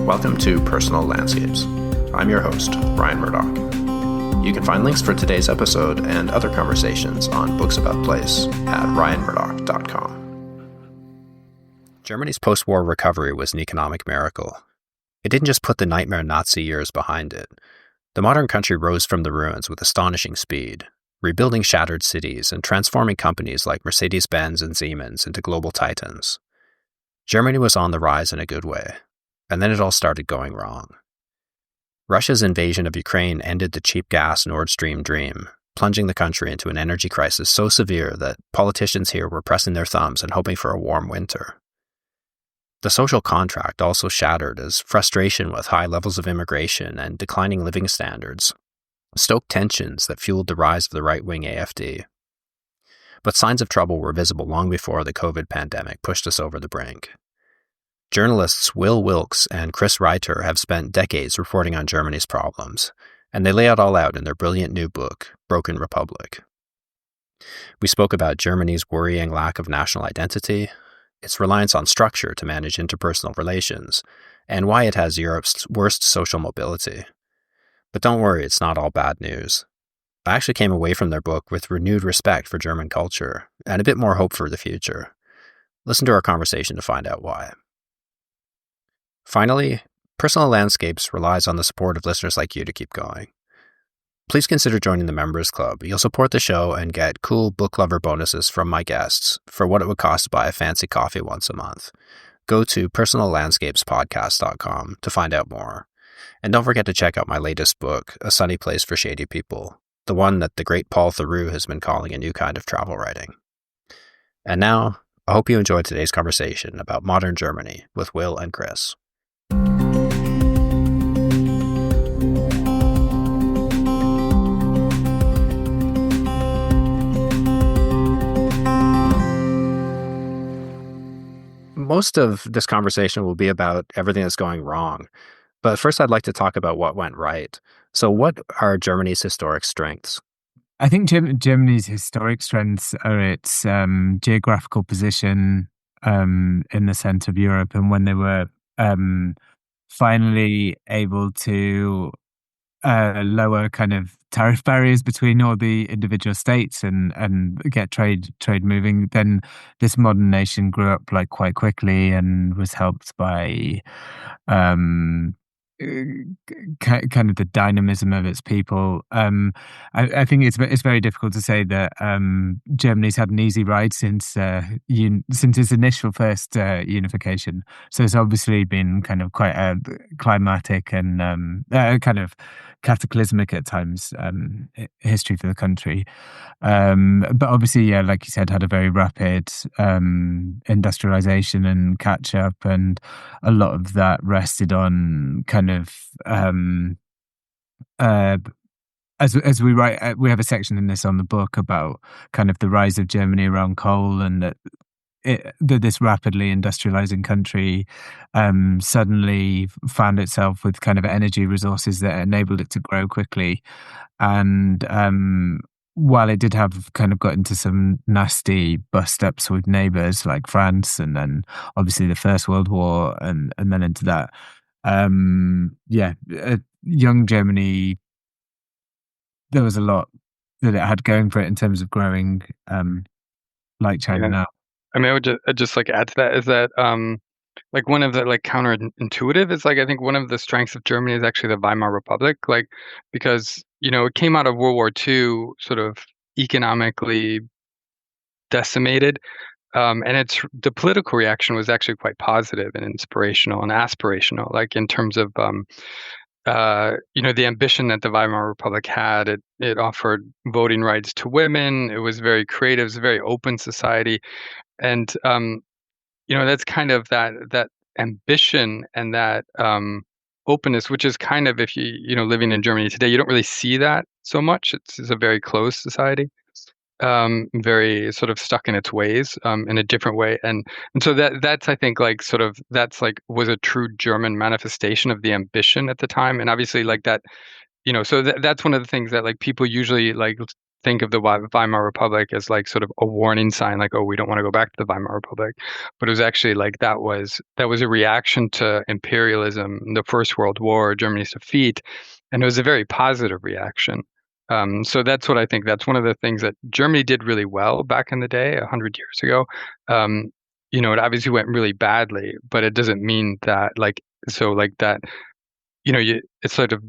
Welcome to Personal Landscapes. I'm your host, Ryan Murdoch. You can find links for today's episode and other conversations on Books About Place at ryanmurdoch.com. Germany's post-war recovery was an economic miracle. It didn't just put the nightmare Nazi years behind it. The modern country rose from the ruins with astonishing speed, rebuilding shattered cities and transforming companies like Mercedes-Benz and Siemens into global titans. Germany was on the rise in a good way, and then it all started going wrong. Russia's invasion of Ukraine ended the cheap gas Nord Stream dream, plunging the country into an energy crisis so severe that politicians here were pressing their thumbs and hoping for a warm winter. The social contract also shattered as frustration with high levels of immigration and declining living standards stoked tensions that fueled the rise of the right-wing AfD. But signs of trouble were visible long before the COVID pandemic pushed us over the brink. Journalists Will Wilkes and Chris Reiter have spent decades reporting on Germany's problems, and they lay it all out in their brilliant new book, Broken Republic. We spoke about Germany's worrying lack of national identity, its reliance on structure to manage interpersonal relations, and why it has Europe's worst social mobility. But don't worry, it's not all bad news. I actually came away from their book with renewed respect for German culture and a bit more hope for the future. Listen to our conversation to find out why. Finally, Personal Landscapes relies on the support of listeners like you to keep going. Please consider joining the Members Club. You'll support the show and get cool book lover bonuses from my guests for what it would cost to buy a fancy coffee once a month. Go to personallandscapespodcast.com to find out more. And don't forget to check out my latest book, A Sunny Place for Shady People, the one that the great Paul Theroux has been calling a new kind of travel writing. And now, I hope you enjoyed today's conversation about modern Germany with Will and Chris. Most of this conversation will be about everything that's going wrong. But first, I'd like to talk about what went right. So what are Germany's historic strengths? I think Germany's historic strengths are its geographical position in the center of Europe. And when they were finally able to lower kind of tariff barriers between all the individual states and get trade moving, then this modern nation grew up like quite quickly and was helped by kind of the dynamism of its people. I think it's very difficult to say that Germany's had an easy ride since its initial first unification. So it's obviously been kind of quite climatic and kind of cataclysmic at times history for the country. But obviously, yeah, like you said, had a very rapid industrialization and catch up, and a lot of that rested on kind of as we write, we have a section in this on the book about kind of the rise of Germany around coal, and that this rapidly industrializing country suddenly found itself with kind of energy resources that enabled it to grow quickly. And while it did have kind of got into some nasty bust-ups with neighbours like France, and then obviously the First World War, and then into that, young Germany, there was a lot that it had going for it in terms of growing like China now. I mean, I would just like add to that is that like one of the like counterintuitive is like I think one of the strengths of Germany is actually the Weimar Republic, like because it came out of World War II sort of economically decimated, and the political reaction was actually quite positive and inspirational and aspirational, like in terms of the ambition that the Weimar Republic had. It offered voting rights to women. It was very creative. It was a very open society. And that's kind of that ambition and that openness, which is kind of, if you living in Germany today, you don't really see that so much. It's a very closed society, very sort of stuck in its ways, in a different way, and so that's I think like sort of that's like was a true German manifestation of the ambition at the time, and obviously like that. So that's one of the things that like people usually like think of the Weimar Republic as like sort of a warning sign, like, oh, we don't want to go back to the Weimar Republic. But it was actually like that was a reaction to imperialism, the First World War, Germany's defeat, and it was a very positive reaction. So that's what I think. That's one of the things that Germany did really well back in the day, 100 years ago. It obviously went really badly, but it doesn't mean that that it's sort of,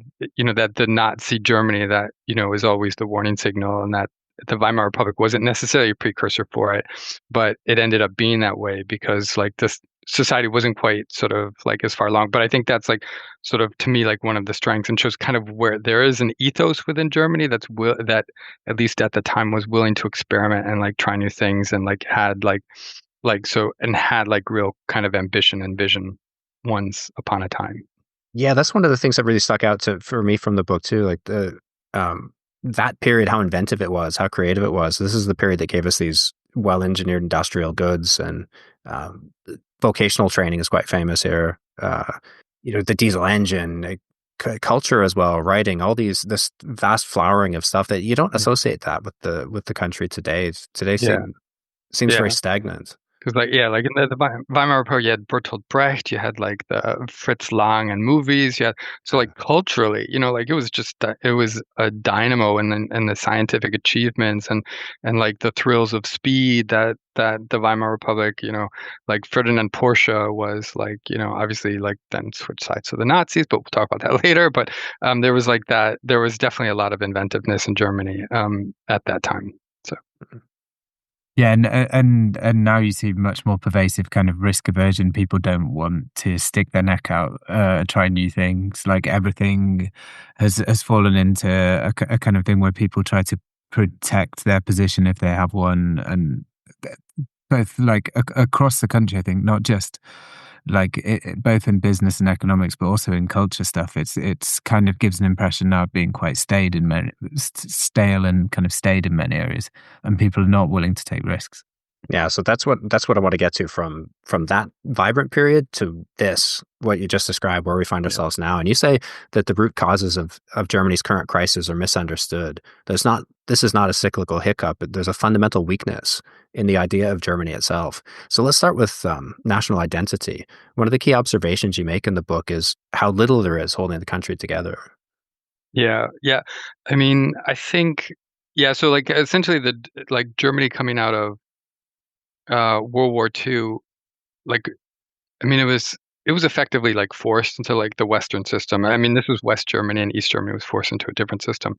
that the Nazi Germany that, is always the warning signal, and that the Weimar Republic wasn't necessarily a precursor for it, but it ended up being that way because like this society wasn't quite sort of like as far along. But I think that's like sort of, to me, like one of the strengths, and shows kind of where there is an ethos within Germany that at least at the time was willing to experiment and like try new things, and like had had like real kind of ambition and vision once upon a time. Yeah, that's one of the things that really stuck out for me from the book too. Like that period, how inventive it was, how creative it was. This is the period that gave us these well-engineered industrial goods, and vocational training is quite famous here. The diesel engine, culture as well, writing, this vast flowering of stuff that you don't associate that with the country today. Today Yeah. seems Yeah. very stagnant. Because like in the Weimar Republic, you had Bertolt Brecht, you had like the Fritz Lang and movies, so like culturally, like it was a dynamo in the scientific achievements and like the thrills of speed that the Weimar Republic, like Ferdinand Porsche was like, obviously like then switched sides to the Nazis, but we'll talk about that later. But there was definitely a lot of inventiveness in Germany at that time. So. Yeah, and now you see much more pervasive kind of risk aversion. People don't want to stick their neck out, try new things. Like everything has fallen into a kind of thing where people try to protect their position if they have one, and both like across the country. I think not just like both in business and economics, but also in culture stuff. It's kind of gives an impression now of being quite stale and kind of stayed in many areas, and people are not willing to take risks. Yeah, so that's what I want to get to from that vibrant period to what you just described, where we find ourselves now. And you say that the root causes of Germany's current crisis are misunderstood. This is not a cyclical hiccup. There's a fundamental weakness in the idea of Germany itself. So let's start with national identity. One of the key observations you make in the book is how little there is holding the country together. Yeah. I mean, I think, so like essentially Germany coming out of World War II, like, I mean, it was effectively like forced into like the Western system. I mean, this was West Germany, and East Germany was forced into a different system.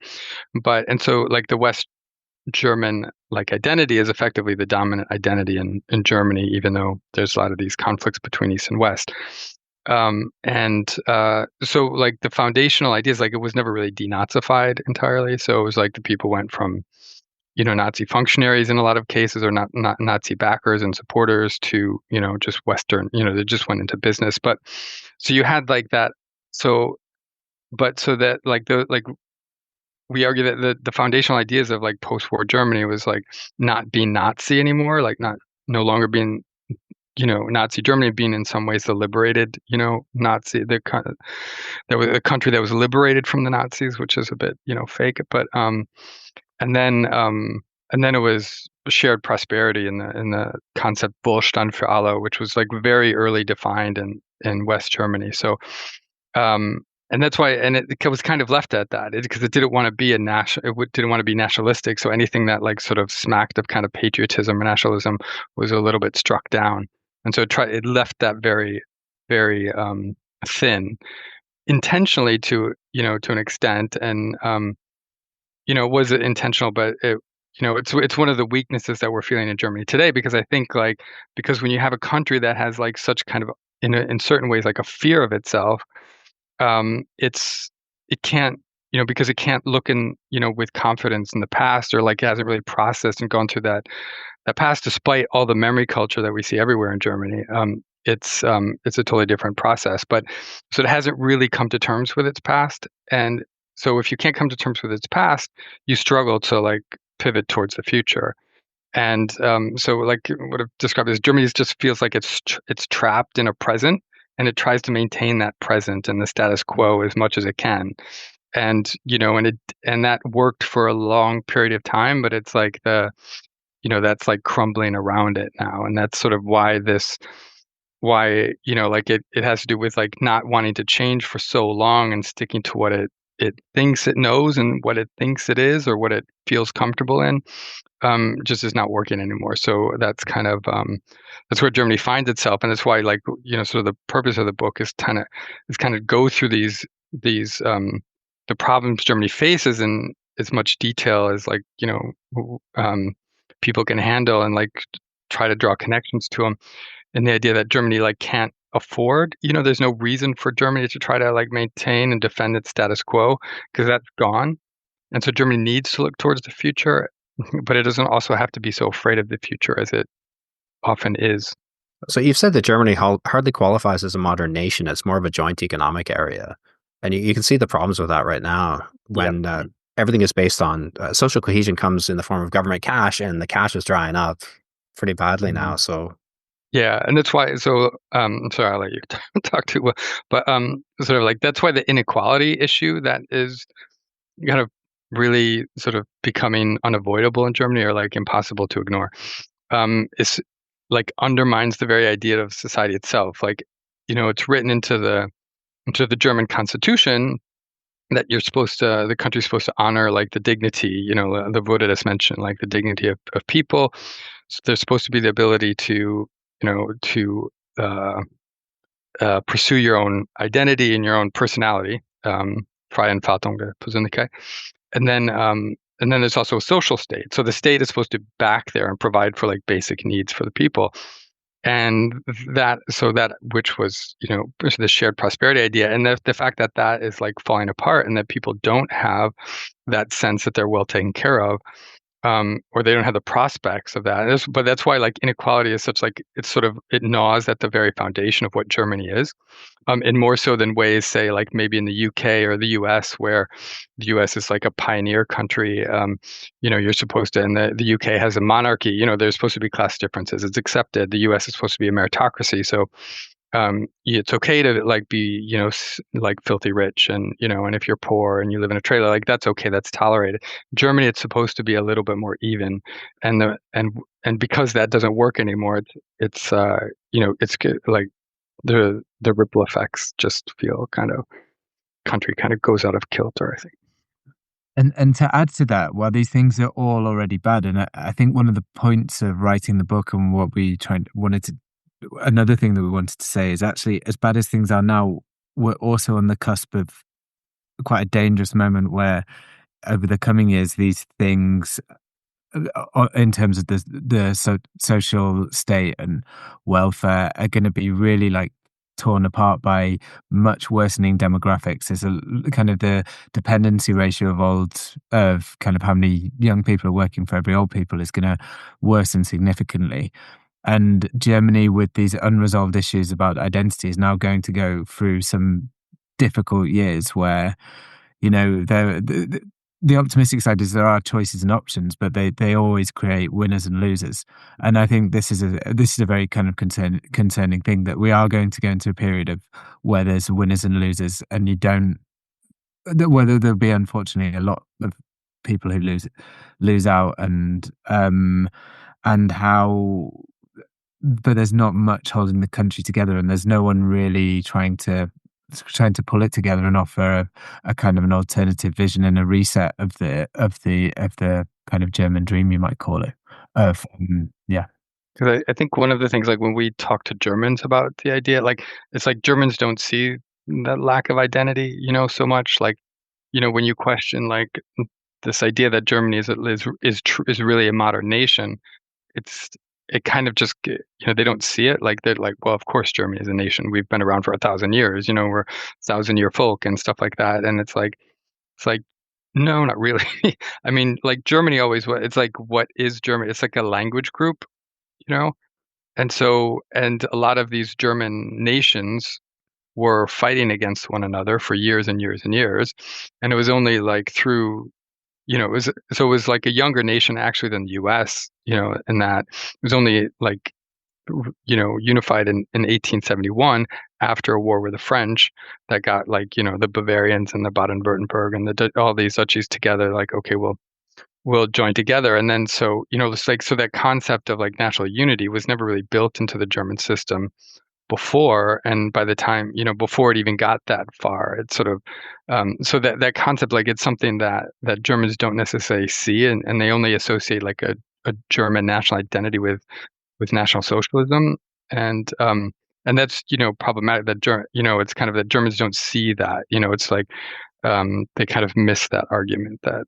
And so like the West German like identity is effectively the dominant identity in Germany, even though there's a lot of these conflicts between East and West. So like the foundational ideas, like it was never really denazified entirely. So it was like the people went from, Nazi functionaries in a lot of cases, or not Nazi backers and supporters, to, just Western, they just went into business. But so you had like that. So that we argue that the foundational ideas of like post-war Germany was like not being Nazi anymore, like no longer being, Nazi Germany, being in some ways the liberated, Nazi, there was a country that was liberated from the Nazis, which is a bit, fake. But and then it was shared prosperity in the concept Wohlstand für alle, which was like very early defined in West Germany. So and that's why, and it was kind of left at that, because it didn't want to be didn't want to be nationalistic. So anything that like sort of smacked of kind of patriotism or nationalism was a little bit struck down, and so it left that very, very thin, intentionally to an extent, and was it intentional? But it's one of the weaknesses that we're feeling in Germany today, because I think because when you have a country that has like such kind of in certain ways like a fear of itself, it can't, because it can't look in, with confidence in the past, or like it hasn't really processed and gone through that past, despite all the memory culture that we see everywhere in Germany. It's a totally different process, but so it hasn't really come to terms with its past. And so if you can't come to terms with its past, you struggle to like pivot towards the future. And so like what I've described is Germany just feels like it's trapped in a present, and it tries to maintain that present and the status quo as much as it can. and and that worked for a long period of time, but it's like that's like crumbling around it now, and that's sort of why like it has to do with like not wanting to change for so long and sticking to what it thinks it knows and what it thinks it is or what it feels comfortable in, just is not working anymore. So that's where Germany finds itself, and that's why like sort of the purpose of the book is kind of go through these the problems Germany faces in as much detail as like people can handle, and like try to draw connections to them. And the idea that Germany like can't afford, there's no reason for Germany to try to like maintain and defend its status quo because that's gone. And so Germany needs to look towards the future, but it doesn't also have to be so afraid of the future as it often is. So you've said that Germany hardly qualifies as a modern nation. It's more of a joint economic area. And you can see the problems with that right now when everything is based on social cohesion comes in the form of government cash, and the cash is drying up pretty badly now. So yeah, and that's why. So, sorry, I'll let you talk too. But sort of like that's why the inequality issue that is kind of really sort of becoming unavoidable in Germany, or like impossible to ignore, is like undermines the very idea of society itself. Like, it's written into the German constitution that the country's supposed to honor like the dignity, the Würde, as mentioned, like the dignity of people. So there's supposed to be the ability to, pursue your own identity and your own personality, freie Entfaltung der Persönlichkeit. And then there's also a social state. So the state is supposed to back there and provide for like basic needs for the people. And that which was, the shared prosperity idea, and the fact that that is like falling apart, and that people don't have that sense that they're well taken care of, or they don't have the prospects of that. But that's why like inequality is such like it gnaws at the very foundation of what Germany is, and more so than ways, say, like maybe in the UK or the US, where the US is like a pioneer country. You're supposed to, and the UK has a monarchy. There's supposed to be class differences. It's accepted. The US is supposed to be a meritocracy. So it's okay to like be, like filthy rich, and and if you're poor and you live in a trailer, like that's okay, that's tolerated. Germany, it's supposed to be a little bit more even, and because that doesn't work anymore, it's like the ripple effects just feel country kind of goes out of kilter, I think. And to add to that, while these things are all already bad, and I think one of the points of writing the book and what another thing that we wanted to say is actually, as bad as things are now, we're also on the cusp of quite a dangerous moment where over the coming years, these things, in terms of the social state and welfare, are going to be really like torn apart by much worsening demographics. There's a kind of the dependency ratio of kind of how many young people are working for every old people is going to worsen significantly. And Germany, with these unresolved issues about identity, is now going to go through some difficult years where, the optimistic side is there are choices and options, but they always create winners and losers. And I think this is a very kind of concerning thing, that we are going to go into a period of where there's winners and losers, and whether there'll be, unfortunately, a lot of people who lose out, and how. But there's not much holding the country together, and there's no one really trying to pull it together and offer a kind of an alternative vision and a reset of the kind of German dream, you might call it. Because I think one of the things, like when we talk to Germans about the idea, like it's like Germans don't see that lack of identity, so much. Like, when you question like this idea that Germany is really a modern nation, it kind of just, they don't see it. Like they're like, well, of course Germany is a nation. We've been around for 1,000 years. We're 1,000-year folk and stuff like that. And it's like no, not really. I mean, like Germany always was. It's like, what is Germany? It's like a language group, and a lot of these German nations were fighting against one another for years and years and years, and it was only like through it was like a younger nation actually than the US, in that it was only like, unified in 1871. after a war with the French that got like, the Bavarians and the Baden-Württemberg and all these duchies together, like, okay, we'll join together. And then so, it's like, so that concept of like national unity was never really built into the German system before. And by the time, before it even got that far, it's sort of, so that concept, like it's something that Germans don't necessarily see, and they only associate like a German national identity with National Socialism, and that's problematic. That it's kind of that Germans don't see that. It's like they kind of miss that argument that.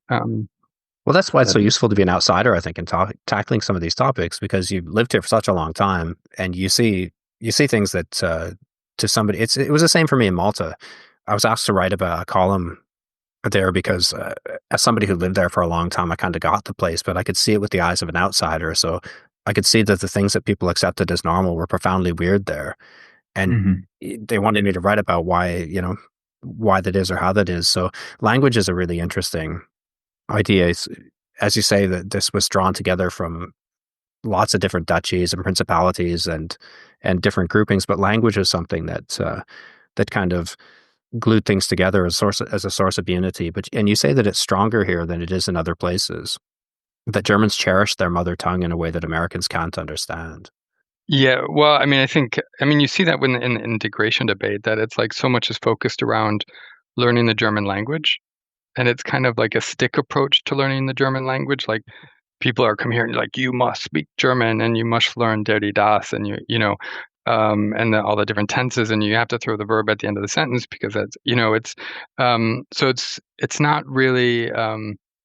Well, that's why it's so useful to be an outsider, I think, in tackling some of these topics, because you've lived here for such a long time, and you see things that to somebody, it was the same for me in Malta. I was asked to write about a column there because as somebody who lived there for a long time, I kind of got the place, but I could see it with the eyes of an outsider. So I could see that the things that people accepted as normal were profoundly weird there. And they wanted me to write about why that is or how that is. So language is a really interesting idea. It's, as you say, that this was drawn together from lots of different duchies and principalities and different groupings, but language is something that kind of glued things together as a source of unity. And you say that it's stronger here than it is in other places, that Germans cherish their mother tongue in a way that Americans can't understand. Yeah, well, I mean, you see that when in the integration debate, that it's like so much is focused around learning the German language, and it's kind of like a stick approach to learning the German language. Like people are coming here and like, you must speak German and you must learn der die das, and and all the different tenses, and you have to throw the verb at the end of the sentence because that's it's so it's not really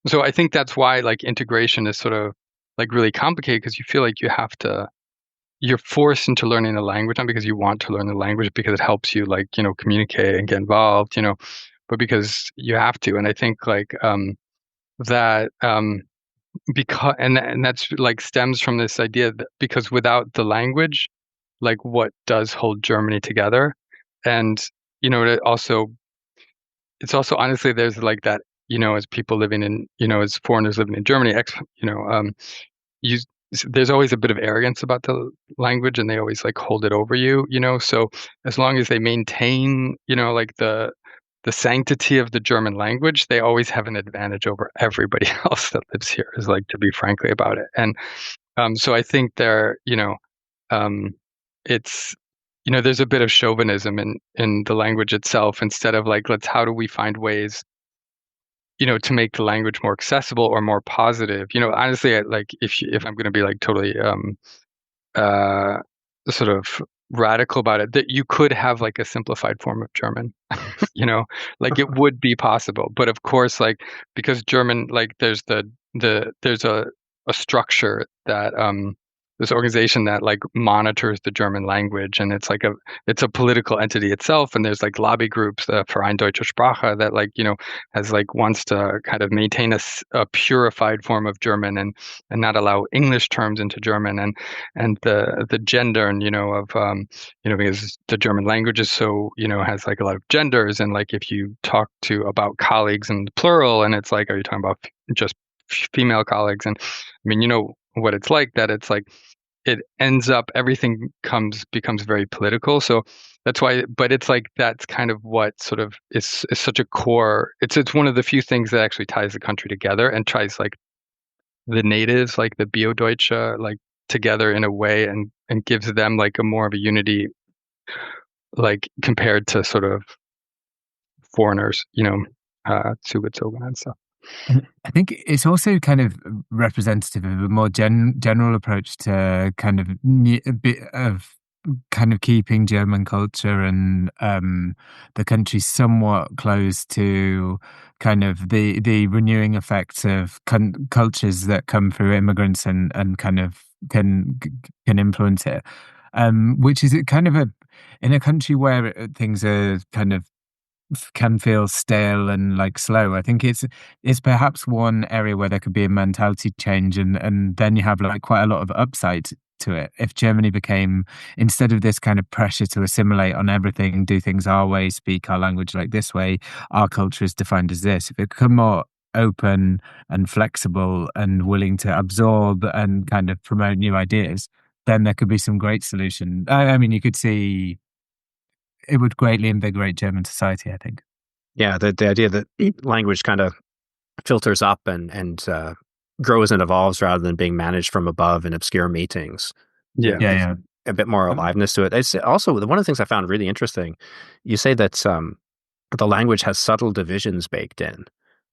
so I think that's why like integration is sort of like really complicated, because you feel like you're forced into learning the language, not because you want to learn the language, because it helps you like communicate and get involved, but because you have to. And I think like that because and that's like stems from this idea that because without the language, like what does hold Germany together? And it's also honestly there's like that, as people living in, as foreigners living in Germany, you there's always a bit of arrogance about the language, and they always like hold it over you, so as long as they maintain like the sanctity of the German language, they always have an advantage over everybody else that lives here, is like, to be frankly about it. And so I think it's there's a bit of chauvinism in the language itself, instead of like, how do we find ways to make the language more accessible or more positive. Honestly, like if I'm going to be like totally sort of radical about it, that you could have like a simplified form of German, like it would be possible. But of course, like because German, like there's there's a structure that this organization that like monitors the German language, and it's a political entity itself, and there's like lobby groups, the Verein Deutsche Sprache, that like has like wants to kind of maintain a purified form of German, and not allow English terms into German, and the gender, and of because the German language is so has like a lot of genders, and like if you talk about colleagues in the plural, and it's like, are you talking about just female colleagues? And I mean, what it's like, that it's like it ends up, everything becomes very political. So that's why, but it's like that's kind of what sort of is such a core. It's one of the few things that actually ties the country together and tries like the natives, like the Bio-Deutsche, like together in a way, and gives them like a more of a unity, like compared to sort of foreigners, Zugezogen and stuff. And I think it's also kind of representative of a more general approach to kind of a bit of kind of keeping German culture and the country somewhat close to kind of the renewing effects of cultures that come through immigrants and kind of can influence it, which is kind of in a country where things are kind of can feel stale and like slow. I think it's perhaps one area where there could be a mentality change, and then you have like quite a lot of upside to it. If Germany became, instead of this kind of pressure to assimilate on everything, do things our way, speak our language like this way, our culture is defined as this. If it become more open and flexible and willing to absorb and kind of promote new ideas, then there could be some great solution. I mean, you could see it would greatly invigorate German society, I think. Yeah, the idea that language kind of filters up and grows and evolves rather than being managed from above in obscure meetings. Yeah. Yeah, There's yeah. a bit more aliveness to it. It's also one of the things I found really interesting. You say that the language has subtle divisions baked in.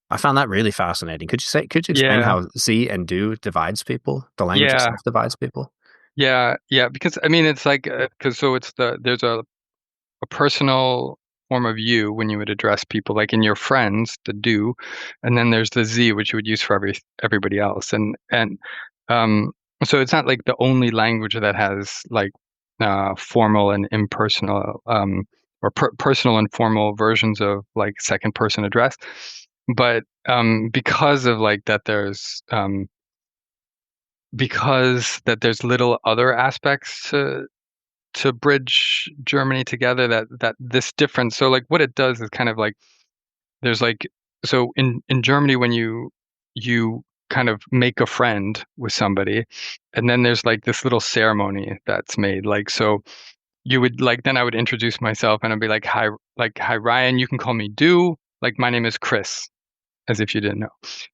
I found that really fascinating. Could you explain Yeah. how "sie" and "du" divides people? The language Yeah. itself divides people? Yeah. Yeah. Because I mean, it's like, because so there's a personal form of you when you would address people, like in your friends, the "du," and then there's the "sie," which you would use for everybody else. And um, so it's not like the only language that has like formal and impersonal or personal and formal versions of like second person address. But because of like that, there's little other aspects to bridge Germany together, that this difference. So like what it does is kind of like there's like, so in Germany when you kind of make a friend with somebody, and then there's like this little ceremony that's made, like, so you would like, then I would introduce myself and I'd be like hi Ryan, you can call me Du, like my name is Chris, as if you didn't know.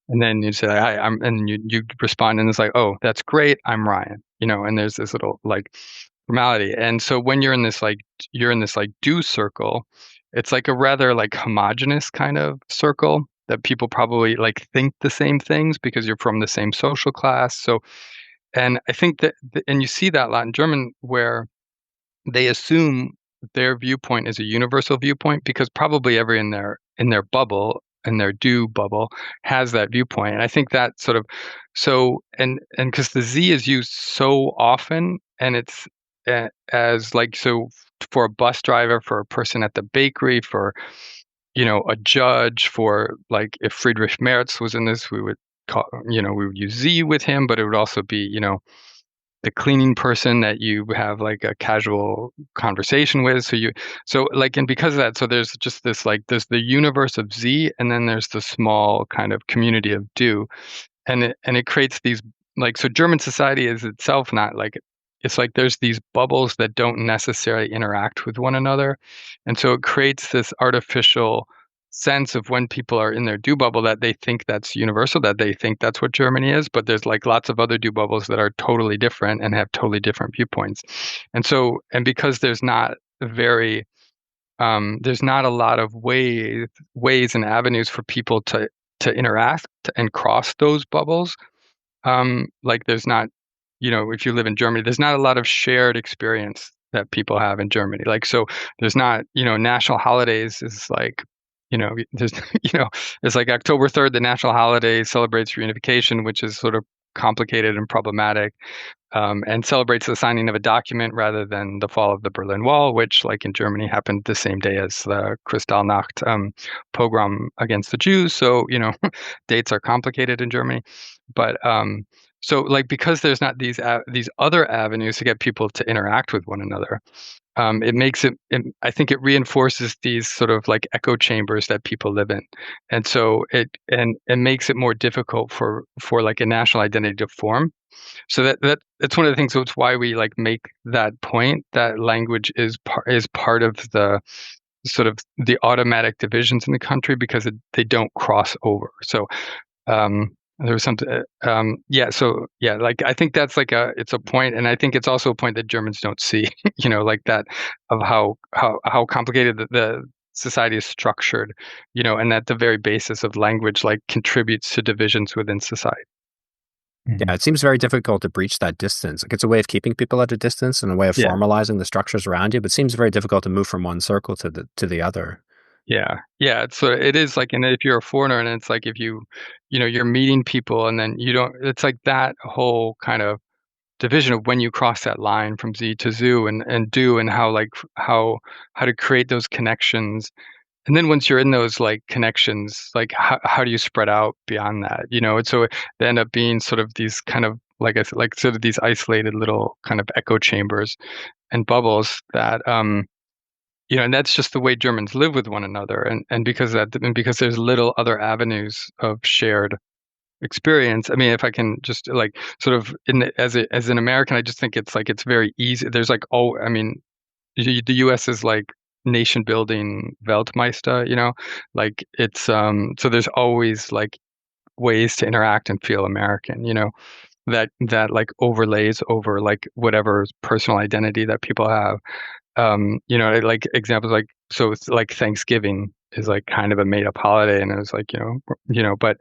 And then you'd say, hi, and you respond and it's like, oh, that's great, I'm Ryan, and there's this little like formality. And so when you're in this like do circle, it's like a rather like homogenous kind of circle that people probably like think the same things because you're from the same social class. So, and I think that, and you see that a lot in German where they assume their viewpoint is a universal viewpoint because probably every in their bubble, in their do bubble, has that viewpoint. And I think that sort of, so, and because the Z is used so often, and it's as like, so for a bus driver, for a person at the bakery, for a judge, for like if Friedrich Merz was in this, we would call, we would use Z with him, but it would also be the cleaning person that you have like a casual conversation with. So like, and because of that, so there's just this, like, there's the universe of Z, and then there's the small kind of community of do. And it creates these, like, so German society is itself not like, it's like there's these bubbles that don't necessarily interact with one another. And so it creates this artificial sense of when people are in their do bubble that they think that's universal, that they think that's what Germany is, but there's like lots of other do bubbles that are totally different and have totally different viewpoints. And so, and because there's not a lot of ways and avenues for people to interact and cross those bubbles. Like there's not, if you live in Germany, there's not a lot of shared experience that people have in Germany. Like, so there's not, national holidays is like, there's, it's like October 3rd, the national holiday celebrates reunification, which is sort of complicated and problematic, and celebrates the signing of a document rather than the fall of the Berlin Wall, which, like in Germany, happened the same day as the Kristallnacht pogrom against the Jews. So, dates are complicated in Germany. But so, like, because there's not these other avenues to get people to interact with one another, it makes I think it reinforces these sort of like echo chambers that people live in. And so it makes it more difficult for like a national identity to form. So that's one of the things. So it's why we like make that point that language is part of the sort of the automatic divisions in the country, because they don't cross over. So there was something, yeah. So yeah, like I think that's like it's a point, and I think it's also a point that Germans don't see, like that, of how complicated the society is structured, and that the very basis of language like contributes to divisions within society. Yeah, it seems very difficult to breach that distance. Like it's a way of keeping people at a distance and a way of Yeah. formalizing the structures around you, but it seems very difficult to move from one circle to the other. Yeah. Yeah. So it is like, and if you're a foreigner, and it's like, if you're meeting people and then you don't, it's like that whole kind of division of when you cross that line from Z to Zoo and do, and how like, how to create those connections. And then once you're in those like connections, like how do you spread out beyond that? And so they end up being sort of these kind of, like I said, like sort of these isolated little kind of echo chambers and bubbles that, and that's just the way Germans live with one another. And because there's little other avenues of shared experience. I mean, if I can just like sort of as an American, I just think it's like, it's very easy. There's like, I mean, the US is like nation building Weltmeister, like it's so there's always like ways to interact and feel American, that like overlays over like whatever personal identity that people have. Like examples like, so it's like Thanksgiving is like kind of a made up holiday, and it was like, but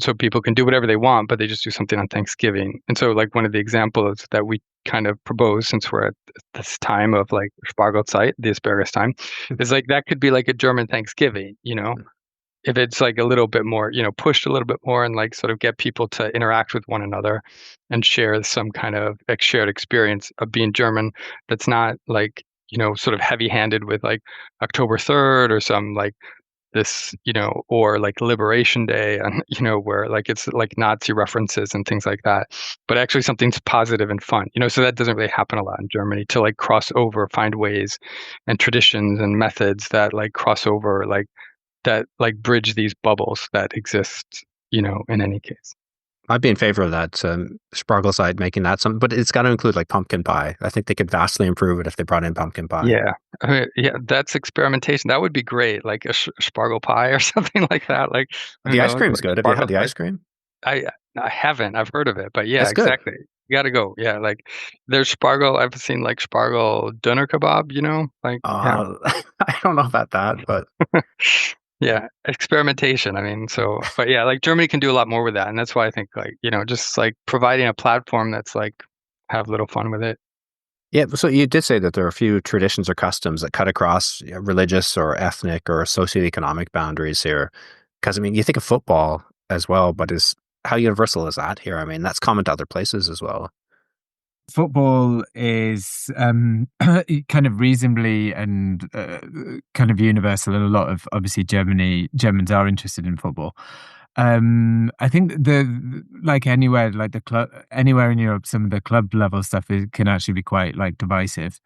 so people can do whatever they want, but they just do something on Thanksgiving. And so like one of the examples that we kind of propose, since we're at this time of like Spargelzeit, the asparagus time, is like that could be like a German Thanksgiving, if it's like a little bit more, pushed a little bit more, and like sort of get people to interact with one another and share some kind of like shared experience of being German, that's not like, sort of heavy handed with like October 3rd or some like this, or like Liberation Day, and, where like it's like Nazi references and things like that, but actually something's positive and fun, so that doesn't really happen a lot in Germany, to like cross over, find ways and traditions and methods that like cross over, like that like bridge these bubbles that exist, in any case. I'd be in favor of that Spargelzeit, making that something, but it's got to include like pumpkin pie. I think they could vastly improve it if they brought in pumpkin pie. Yeah, I mean, yeah, that's experimentation. That would be great, like a spargle pie or something like that. Like, The ice cream's like good. Have you had the pie. ice cream? I haven't. I've heard of it, but yeah, It's good. exactly. You got to go. Yeah, like there's Spargle. I've seen like Spargle doner kebab. Like yeah. I don't know about that, but Yeah, experimentation. I mean, but yeah, like Germany can do a lot more with that, and that's why I think like, just like providing a platform that's like have a little fun with it. yeah. So you did say that there are a few traditions or customs that cut across religious or ethnic or socioeconomic boundaries here. Because I mean, you think of football as well, but how universal is that here? I mean, that's common to other places as well. Football is kind of reasonably and kind of universal, and a lot of obviously Germans are interested in football. I think like anywhere, like the club, anywhere in Europe, some of the club level stuff can actually be quite like divisive.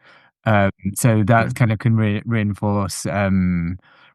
So that kind of can reinforce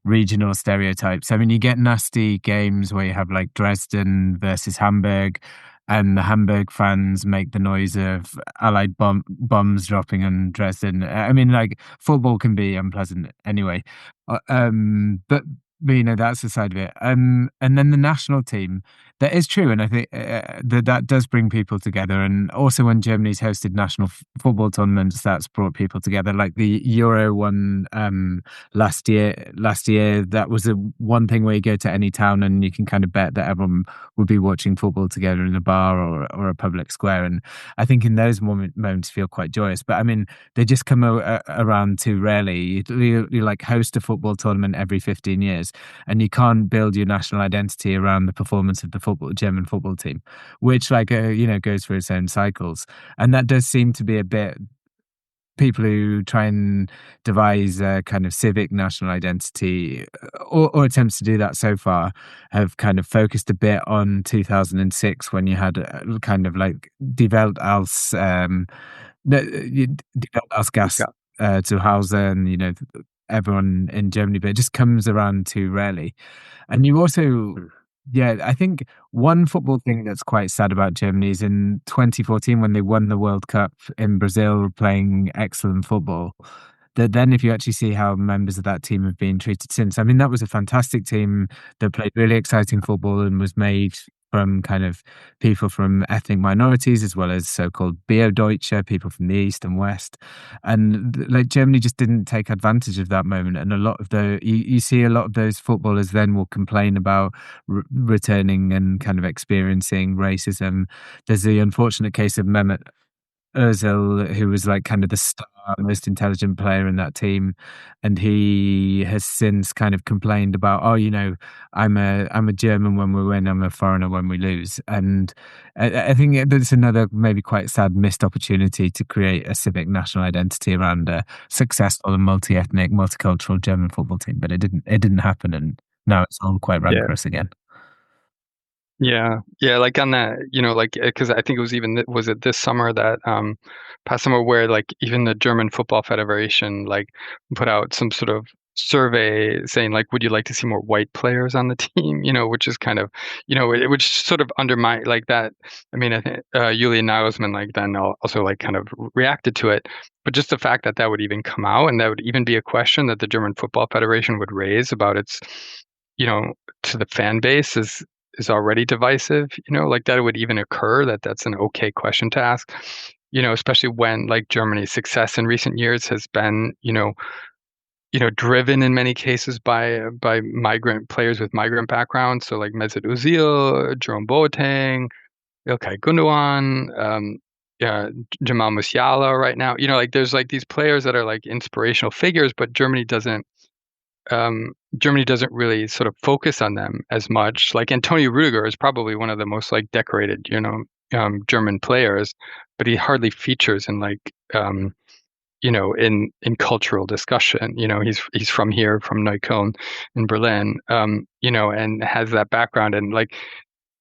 regional stereotypes. I mean, you get nasty games where you have like Dresden versus Hamburg, and the Hamburg fans make the noise of Allied bombs dropping on Dresden. I mean, like football can be unpleasant anyway, but that's the side of it. And then the national team, that is true, and I think that does bring people together. And also, when Germany's hosted national football tournaments, that's brought people together. Like the Euro one last year, that was the one thing where you go to any town and you can kind of bet that everyone would be watching football together in a bar or a public square. And I think in those moments feel quite joyous. But I mean, they just come around too rarely. You like host a football tournament every 15 years, and you can't build your national identity around the performance of the German football team, which like goes through its own cycles. And that does seem to be a bit, people who try and devise a kind of civic national identity, or attempts to do that so far, have kind of focused a bit on 2006, when you had kind of like Die Welt als Gas to Hause, and everyone in Germany, but it just comes around too rarely. And you also, yeah, I think one football thing that's quite sad about Germany is in 2014, when they won the World Cup in Brazil, playing excellent football, that then if you actually see how members of that team have been treated since, I mean, that was a fantastic team that played really exciting football and was made from kind of people from ethnic minorities, as well as so-called Bio-Deutsche, people from the East and West. And like Germany just didn't take advantage of that moment. And a lot of you see a lot of those footballers then will complain about returning and kind of experiencing racism. There's the unfortunate case of Mehmet Ozil, who was like kind of the star, most intelligent player in that team, and he has since kind of complained about, I'm a German when we win, I'm a foreigner when we lose. And I think that's another maybe quite sad missed opportunity to create a civic national identity around a successful and multi-ethnic, multicultural German football team. But it didn't happen, and now it's all quite rancorous again. Yeah, like on that, like because I think it was was it this summer that past summer, where like even the German Football Federation like put out some sort of survey saying like, would you like to see more white players on the team? Which is kind of, which sort of undermine like that. I mean, I think Julian Nagelsmann like then also like kind of reacted to it, but just the fact that that would even come out and that would even be a question that the German Football Federation would raise about its, to the fan base is already divisive. Like that it would even occur that's an okay question to ask. Especially when like Germany's success in recent years has been, driven in many cases by migrant players with migrant backgrounds. So like Mesut Özil, Jerome Boateng, Ilkay Gundogan, yeah, Jamal Musiala right now. Like there's like these players that are like inspirational figures, but Germany doesn't really sort of focus on them as much. Like Antonio Rudiger is probably one of the most like decorated, German players, but he hardly features in like in cultural discussion. He's from here, from Neukölln in Berlin, and has that background. And like,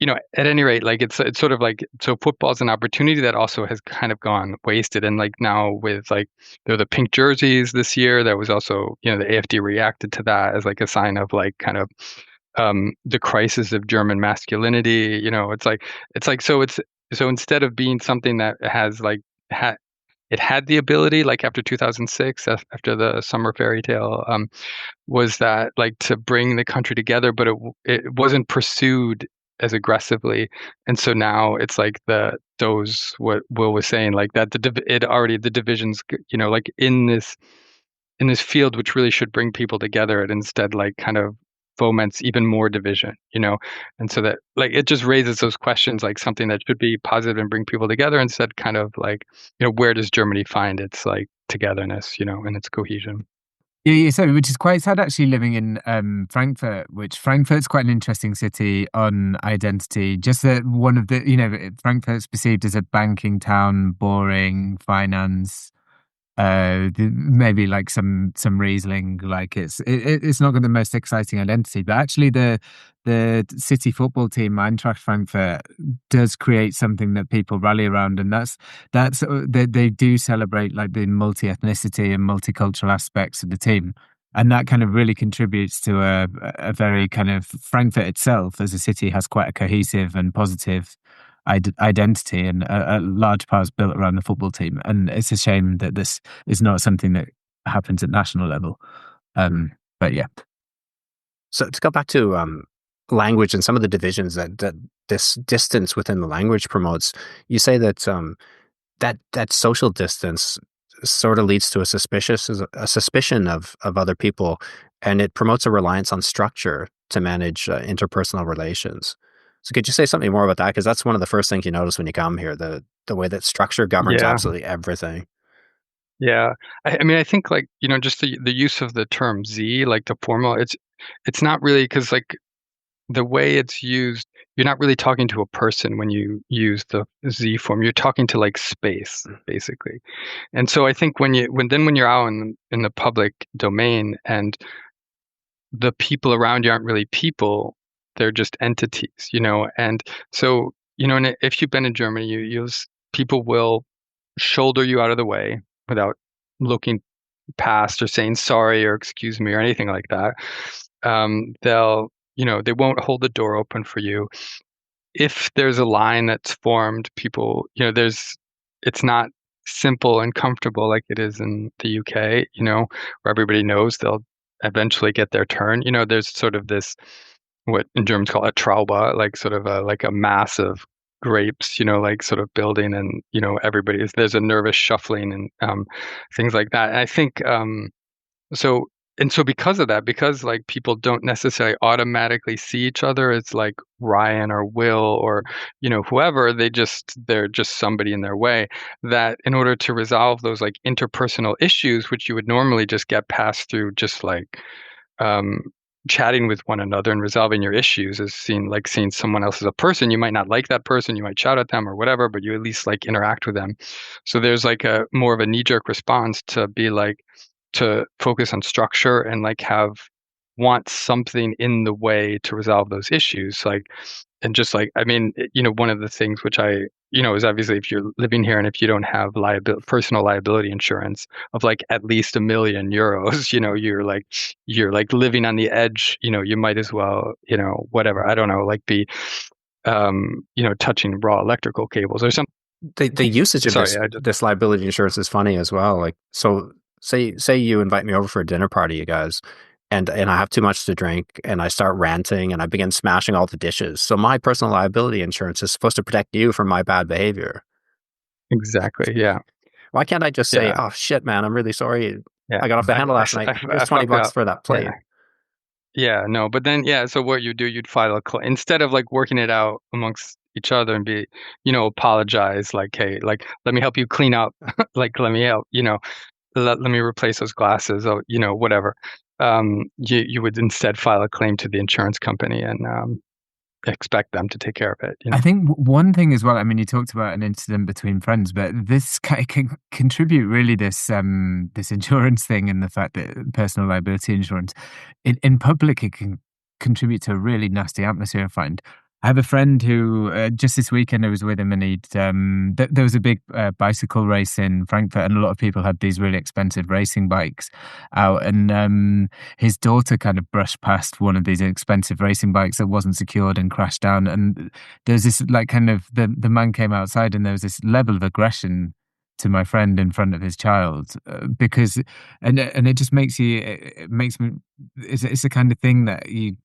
at any rate, like it's sort of like, so football's an opportunity that also has kind of gone wasted. And like now with like, there are the pink jerseys this year, that was also, the AfD reacted to that as like a sign of like kind of the crisis of German masculinity. So instead of being something that has like it had the ability, like after 2006, after the summer fairy tale, was that like to bring the country together, but it wasn't pursued as aggressively. And so now it's like those what Will was saying, like that the divisions, like in this field, which really should bring people together, it instead like kind of foments even more division, and so that like it just raises those questions, like something that should be positive and bring people together, instead kind of like, where does Germany find its like togetherness, and its cohesion? Yeah, so which is quite sad actually living in Frankfurt, which Frankfurt's quite an interesting city on identity. Just that one of the, Frankfurt's perceived as a banking town, boring, finance, maybe like some Riesling, like it's not got the most exciting identity, but actually the city football team Eintracht Frankfurt does create something that people rally around, and that's they do celebrate like the multi-ethnicity and multicultural aspects of the team, and that kind of really contributes to a very kind of, Frankfurt itself as a city has quite a cohesive and positive identity, and a large part is built around the football team. And it's a shame that this is not something that happens at national level. But yeah. So to go back to language and some of the divisions that this distance within the language promotes, you say that that social distance sort of leads to a suspicion of other people, and it promotes a reliance on structure to manage interpersonal relations. So could you say something more about that? Because that's one of the first things you notice when you come here, the way that structure governs Yeah. absolutely everything. Yeah. I mean, I think like, just the use of the term Z, like the formal, it's not really, because like the way it's used, you're not really talking to a person when you use the Z form. You're talking to like space, basically. And so I think when you're out in the public domain and the people around you aren't really people, they're just entities, And so, and if you've been in Germany, people will shoulder you out of the way without looking past or saying sorry or excuse me or anything like that. They won't hold the door open for you. If there's a line that's formed, people, it's not simple and comfortable like it is in the UK, where everybody knows they'll eventually get their turn. There's sort of this, what in Germans call a Traube, like sort of like a mass of grapes, like sort of building, and there's a nervous shuffling and things like that. And I think so because of that, because like people don't necessarily automatically see each other as like Ryan or Will or whoever, they're just somebody in their way, that in order to resolve those like interpersonal issues, which you would normally just get past through just like um chatting with one another and resolving your issues, is seeing someone else as a person. You might not like that person, you might shout at them or whatever, but you at least like interact with them. So there's like a more of a knee-jerk response to be like, to focus on structure and like want something in the way to resolve those issues. Like and just like, I mean, one of the things which is obviously if you're living here and if you don't have personal liability insurance of like at least €1 million, you're like living on the edge, you might as well, whatever, I don't know, like be, touching raw electrical cables or something. The usage of Sorry, this I just, this liability insurance is funny as well. Like, so say you invite me over for a dinner party, you guys, and I have too much to drink, and I start ranting, and I begin smashing all the dishes. So my personal liability insurance is supposed to protect you from my bad behavior. exactly. Yeah. Why can't I just say, Yeah. "Oh shit, man, I'm really sorry. Yeah. I got off the I, handle I, last s- night. I, Here's I 20 fucked bucks up. for that plate." Yeah. Yeah, no, but then yeah, so what you do, you'd file a claim instead of like working it out amongst each other and be, apologize like, hey, like let me help you clean up, like let me help, let me replace those glasses or whatever. You would instead file a claim to the insurance company and expect them to take care of it. I think one thing as well, I mean, you talked about an incident between friends, but this can contribute really this insurance thing and the fact that personal liability insurance in public, it can contribute to a really nasty atmosphere, I find. I have a friend who just this weekend I was with him and there was a big bicycle race in Frankfurt and a lot of people had these really expensive racing bikes out and his daughter kind of brushed past one of these expensive racing bikes that wasn't secured and crashed down. And there's this like kind of the man came outside and there was this level of aggression to my friend in front of his child because and it just makes you it makes me it's the kind of thing that you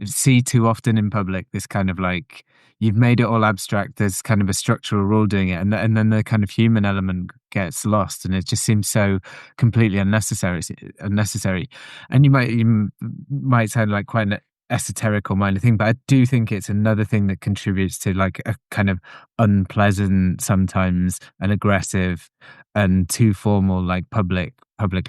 see too often in public, this kind of like you've made it all abstract. There's kind of a structural rule doing it, and then the kind of human element gets lost, and it just seems so completely unnecessary. And you might sound like quite an esoteric or minor thing, but I do think it's another thing that contributes to like a kind of unpleasant, sometimes and aggressive and too formal like public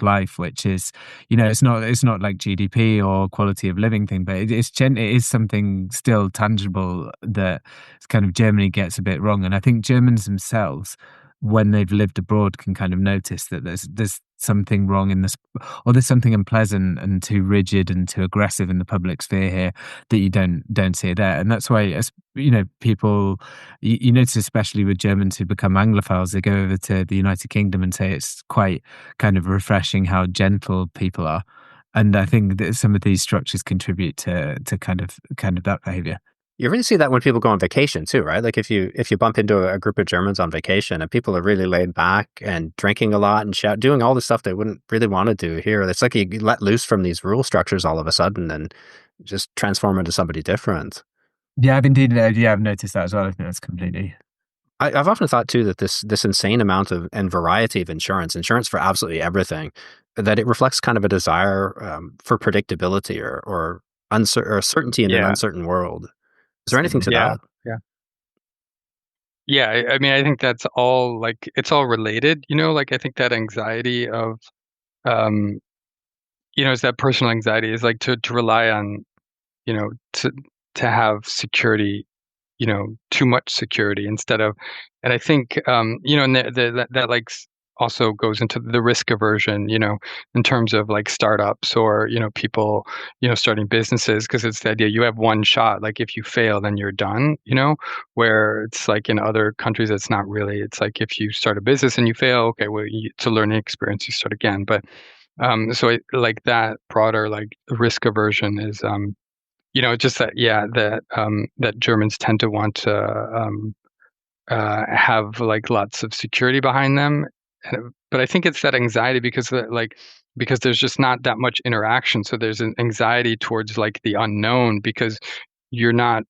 life, which is it's not like GDP or quality of living thing, but it is something still tangible that kind of Germany gets a bit wrong. And I think Germans themselves, when they've lived abroad, can kind of notice that there's something wrong in this, or there's something unpleasant and too rigid and too aggressive in the public sphere here that you don't see there. And that's why, as people, you notice, especially with Germans who become Anglophiles, they go over to the United Kingdom and say it's quite kind of refreshing how gentle people are. And I think that some of these structures contribute to kind of that behavior. You really see that when people go on vacation too, right? Like if you bump into a group of Germans on vacation and people are really laid back and drinking a lot and doing all the stuff they wouldn't really want to do here. It's like you let loose from these rule structures all of a sudden and just transform into somebody different. Yeah, I've indeed. Yeah, I've noticed that as well. I think that's completely. I've often thought too that this insane amount of and variety of insurance for absolutely everything, that it reflects kind of a desire for predictability or certainty in an Yeah. uncertain world. Is there anything to Yeah. that? Yeah. Yeah. I mean, I think that's all like it's all related, like I think that anxiety of, um, is that personal anxiety is like to rely on, you know, to to have security, too much security instead of, and I think, and that like also goes into the risk aversion, in terms of like startups or, people, starting businesses, because it's the idea you have one shot. Like if you fail, then you're done, where it's like in other countries, it's not really, it's like if you start a business and you fail, okay, well, it's a learning experience, you start again. But, so like that broader, like risk aversion is, just that, yeah, that Germans tend to want to have like lots of security behind them, but I think it's that anxiety because because there's just not that much interaction, so there's an anxiety towards like the unknown because you're not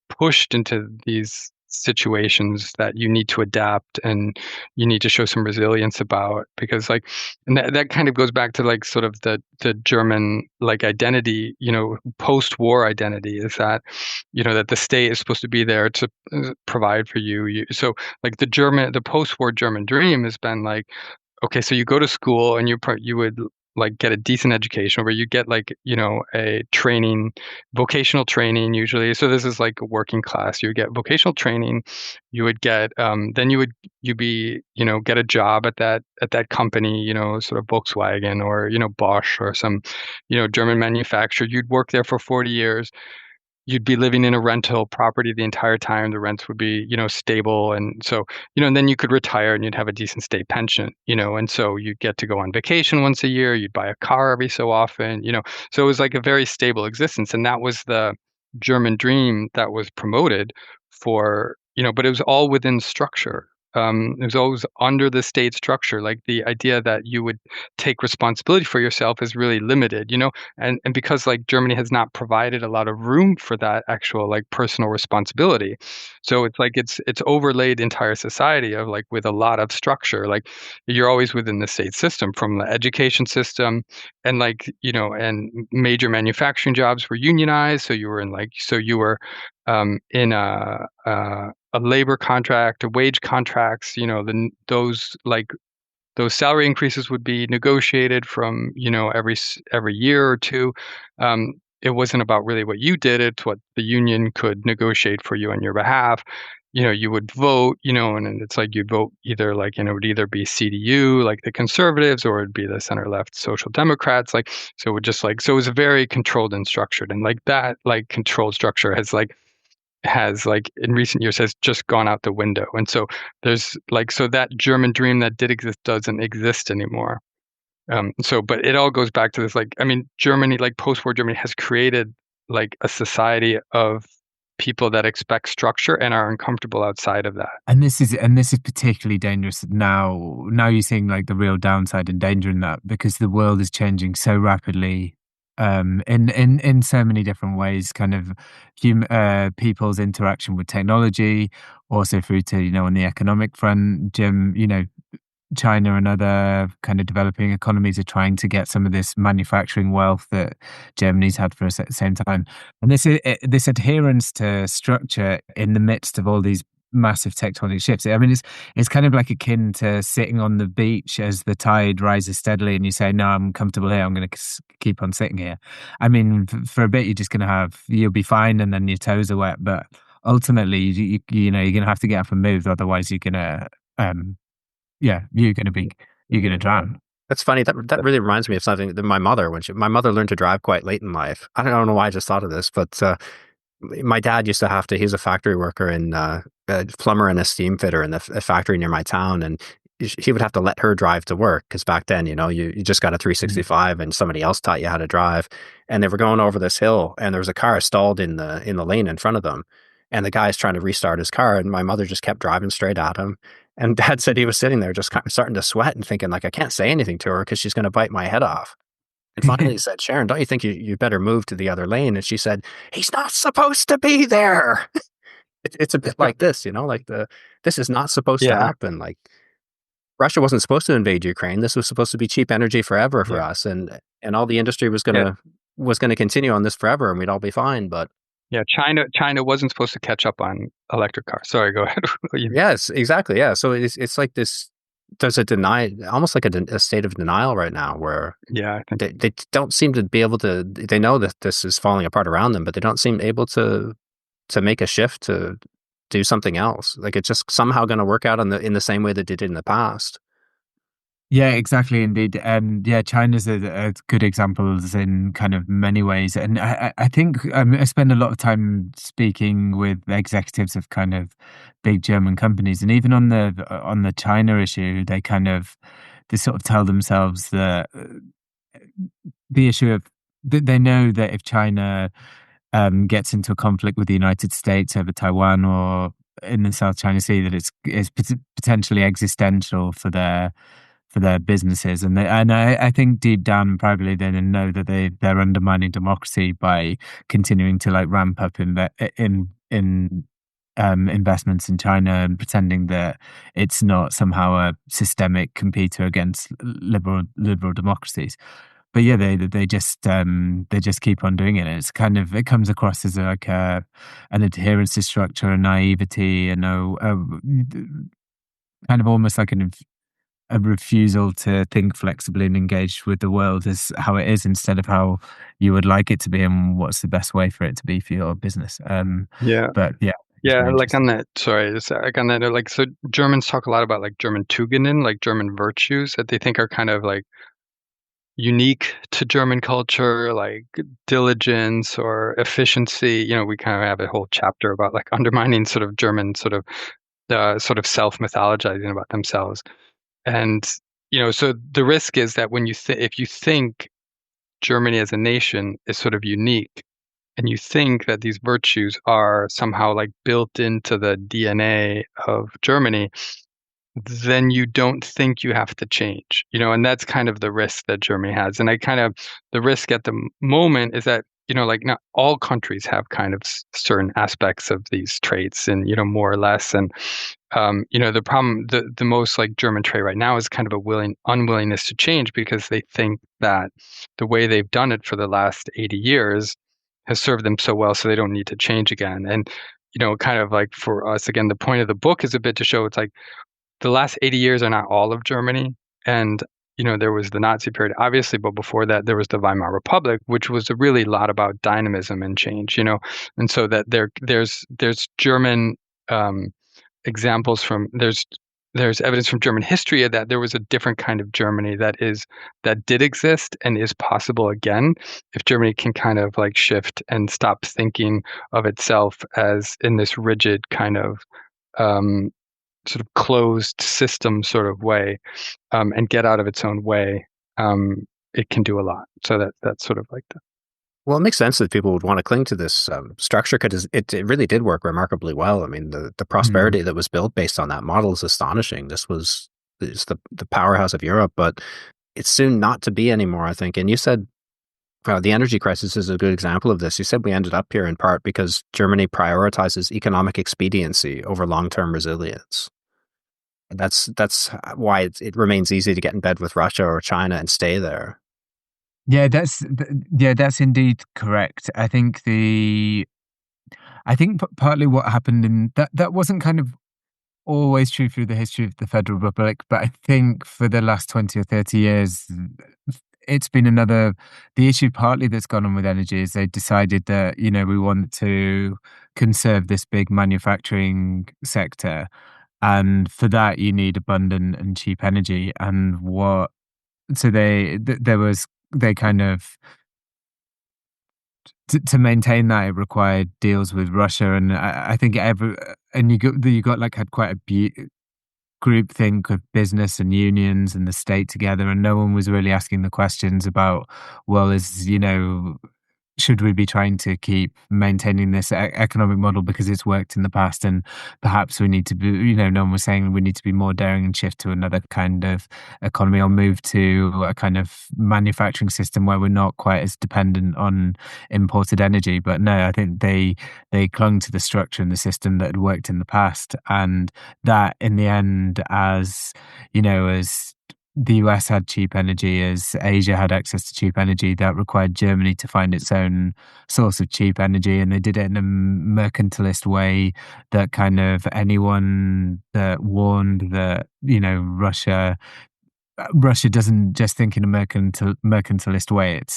pushed into these situations that you need to adapt and you need to show some resilience about, because like, and that kind of goes back to like sort of the German like identity, post-war identity is that, that the state is supposed to be there to provide for you. So like the post-war German dream has been like, okay, so you go to school and you would like get a decent education where you get like, a training, vocational training usually. So this is like a working class. You would get vocational training. You would get, then you'd be, get a job at that company, sort of Volkswagen or, Bosch or some, German manufacturer. You'd work there for 40 years. you'd be living in a rental property the entire time. The rents would be, stable. And so, and then you could retire and you'd have a decent state pension, and so you'd get to go on vacation once a year. You'd buy a car every so often, so it was like a very stable existence. And that was the German dream that was promoted for, but it was all within structure. It was always under the state structure. Like the idea that you would take responsibility for yourself is really limited, and because like Germany has not provided a lot of room for that actual like personal responsibility, so it's like it's overlaid entire society of like with a lot of structure. Like you're always within the state system, from the education system, and like and major manufacturing jobs were unionized, so you were in a labor contract, a wage contracts, those salary increases would be negotiated from, every year or two. It wasn't about really what you did, it's what the union could negotiate for you on your behalf. You would vote, and it's like you'd vote either like, it would either be CDU, like the conservatives, or it'd be the center left social democrats. Like, so it would just like, so it was very controlled and structured. And like that, like controlled structure has in recent years has just gone out the window. And so there's like, so that German dream that did exist doesn't exist anymore. But it all goes back to this, like, I mean, Germany, like post-war Germany has created like a society of people that expect structure and are uncomfortable outside of that. And this is particularly dangerous now. Now you're seeing like the real downside and danger in that, because the world is changing so rapidly, in so many different ways. Kind of people's interaction with technology, also through to on the economic front, Jim. China and other kind of developing economies are trying to get some of this manufacturing wealth that Germany's had for the same time. And this adherence to structure in the midst of all these massive tectonic shifts. I mean, it's kind of like akin to sitting on the beach as the tide rises steadily, and you say, "No, I'm comfortable here. I'm going to keep on sitting here." I mean, for a bit, you're just going to you'll be fine, and then your toes are wet. But ultimately, you're going to have to get up and move, otherwise, you're going to you're gonna drown. That's funny. That really reminds me of something that my mother, my mother learned to drive quite late in life. I don't know why I just thought of this, but my dad used to have to. He's a factory worker and a plumber and a steam fitter in a factory near my town, and he would have to let her drive to work because back then, you just got a 365 and somebody else taught you how to drive. And they were going over this hill, and there was a car stalled in the lane in front of them, and the guy's trying to restart his car, and my mother just kept driving straight at him. And Dad said he was sitting there just kind of starting to sweat and thinking like, I can't say anything to her because she's going to bite my head off. And finally he said, Sharon, don't you think you better move to the other lane? And she said, he's not supposed to be there. It's a bit like this, like this is not supposed to happen. Like Russia wasn't supposed to invade Ukraine. This was supposed to be cheap energy forever for us. And all the industry was going to continue on this forever, and we'd all be fine. But yeah, China wasn't supposed to catch up on electric cars. Sorry, go ahead. Yes, exactly. Yeah. So it's like this, there's almost like a state of denial right now where I think they don't seem to be able to, they know that this is falling apart around them, but they don't seem able to make a shift to do something else. Like it's just somehow going to work out in the same way that they did in the past. Yeah, exactly. Indeed. China's a good example in kind of many ways. And I think I spend a lot of time speaking with executives of kind of big German companies. And even on the China issue, they sort of tell themselves that the issue of, they know that if China gets into a conflict with the United States over Taiwan or in the South China Sea, that it's potentially existential for their businesses. And I think deep down privately they know that they're undermining democracy by continuing to like ramp up in investments in China and pretending that it's not somehow a systemic competitor against liberal democracies. But yeah, they just keep on doing it. It's kind of, it comes across as like an adherence to structure, a naivety, and kind of almost like a refusal to think flexibly and engage with the world as how it is, instead of how you would like it to be and what's the best way for it to be for your business. But like on that, sorry, just like on that, like, so Germans talk a lot about like German Tugenden, like German virtues that they think are kind of like unique to German culture, like diligence or efficiency. We kind of have a whole chapter about like undermining sort of German sort of self-mythologizing about themselves. And so the risk is that when if you think Germany as a nation is sort of unique, and you think that these virtues are somehow like built into the DNA of Germany, then you don't think you have to change, and that's kind of the risk that Germany has. And the risk at the moment is that, like not all countries have kind of certain aspects of these traits and, more or less. And, the problem, the most like German trait right now is kind of a unwillingness to change because they think that the way they've done it for the last 80 years has served them so well, so they don't need to change again. And, kind of like for us, again, the point of the book is a bit to show it's like, the last 80 years are not all of Germany. And, there was the Nazi period, obviously, but before that, there was the Weimar Republic, which was a really lot about dynamism and change, and so that there's German examples there's evidence from German history that there was a different kind of Germany that did exist and is possible again if Germany can kind of like shift and stop thinking of itself as in this rigid kind of um, sort of closed system sort of way, and get out of its own way. It can do a lot. So that's sort of like that. Well, it makes sense that people would want to cling to this structure because it really did work remarkably well. I mean, the prosperity that was built based on that model is astonishing. It's the powerhouse of Europe, but it's soon not to be anymore, I think. And you said the energy crisis is a good example of this. You said we ended up here in part because Germany prioritizes economic expediency over long-term resilience. That's why it remains easy to get in bed with Russia or China and stay there. Yeah, that's indeed correct. I think partly what happened in that wasn't kind of always true through the history of the Federal Republic, but I think for the last 20 or 30 years, it's been the issue partly that's gone on with energy is they decided that, we want to conserve this big manufacturing sector. And for that, you need abundant and cheap energy. And so they kind of, to maintain that, it required deals with Russia. And I think you got like had quite a groupthink of business and unions and the state together. And no one was really asking the questions about, well, should we be trying to keep maintaining this economic model because it's worked in the past, and perhaps we need to be, no one was saying we need to be more daring and shift to another kind of economy or move to a kind of manufacturing system where we're not quite as dependent on imported energy. But no, I think they clung to the structure and the system that had worked in the past, and that in the end, as the US had cheap energy, as Asia had access to cheap energy, that required Germany to find its own source of cheap energy. And they did it in a mercantilist way that kind of anyone that warned that, Russia doesn't just think in a mercantilist way. It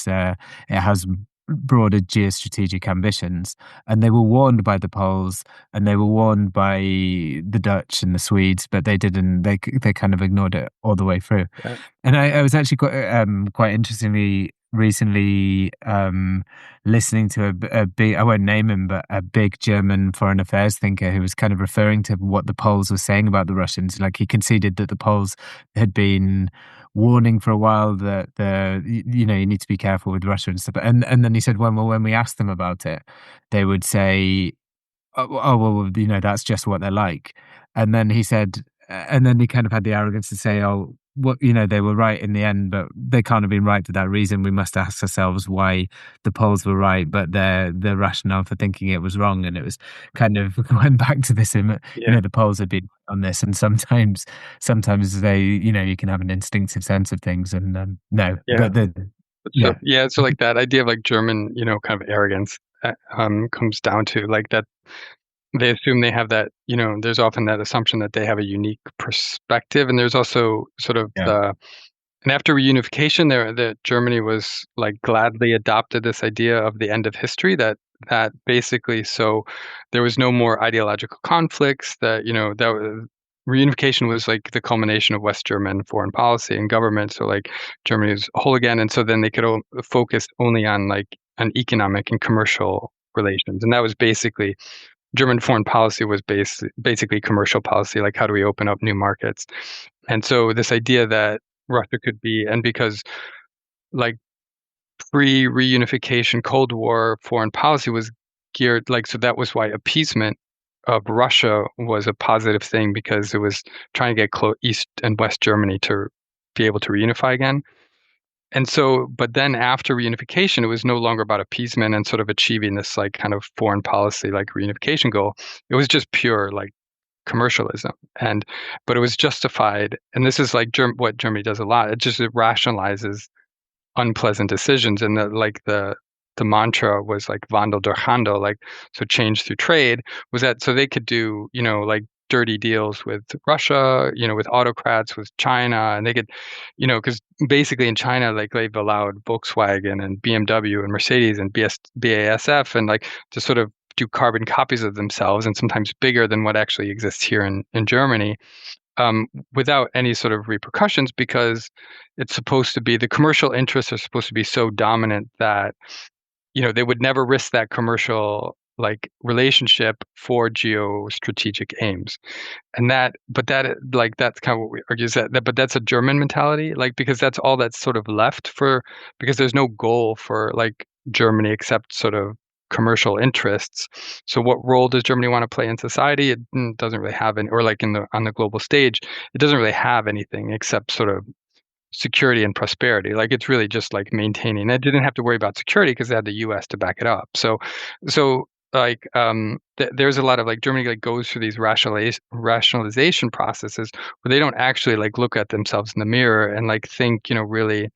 has broader geostrategic ambitions, and they were warned by the Poles and they were warned by the Dutch and the Swedes, but they didn't. They kind of ignored it all the way through. Yeah. And I was actually quite interestingly recently listening to a big, I won't name him, but a big German foreign affairs thinker who was kind of referring to what the Poles were saying about the Russians. Like he conceded that the Poles had been warning for a while that you need to be careful with Russia and stuff. And then he said, when we asked them about it, they would say, oh well, that's just what they're like. And then he said, and then he kind of had the arrogance to say, oh, well, they were right in the end, but they can't have been right for that reason. We must ask ourselves why the Poles were right, but their rationale for thinking it was wrong. And it was kind of went back to this, the Poles had been on this, and sometimes they, you can have an instinctive sense of things, and no, yeah. But so like that idea of like German, kind of arrogance comes down to like that. They assume they have that, there's often that assumption that they have a unique perspective. And there's also sort of and after reunification that Germany was like gladly adopted this idea of the end of history that basically, so there was no more ideological conflicts, that, reunification was like the culmination of West German foreign policy and government. So like Germany was whole again, and so then they could focus only on like on economic and commercial relations, and that was basically German foreign policy was basically commercial policy, like how do we open up new markets, and so this idea that Russia could be, and because like pre-reunification Cold War foreign policy was geared like, so that was why appeasement of Russia was a positive thing, because it was trying to get East and West Germany to be able to reunify again. And so, but then after reunification, it was no longer about appeasement and sort of achieving this like kind of foreign policy like reunification goal. It was just pure like commercialism, but it was justified. And this is like what Germany does a lot. It rationalizes unpleasant decisions, and the mantra was like Wandel durch Handel, like so change through trade, was that so they could do like dirty deals with Russia, with autocrats, with China, and they could, because basically in China, like they've allowed Volkswagen and BMW and Mercedes and BASF and like to sort of do carbon copies of themselves, and sometimes bigger than what actually exists here in Germany, without any sort of repercussions, because it's supposed to be, the commercial interests are supposed to be so dominant that they would never risk that commercial like relationship for geostrategic aims. And that's kind of what we argue, is but that's a German mentality, like, because that's all that's sort of left because there's no goal for like Germany except sort of commercial interests. So what role does Germany want to play in society? It doesn't really have any, or like on the global stage, it doesn't really have anything except sort of security and prosperity. Like it's really just like maintaining. It didn't have to worry about security because they had the US to back it up. So like there's a lot of like Germany like goes through these rationalization processes where they don't actually like look at themselves in the mirror and like think really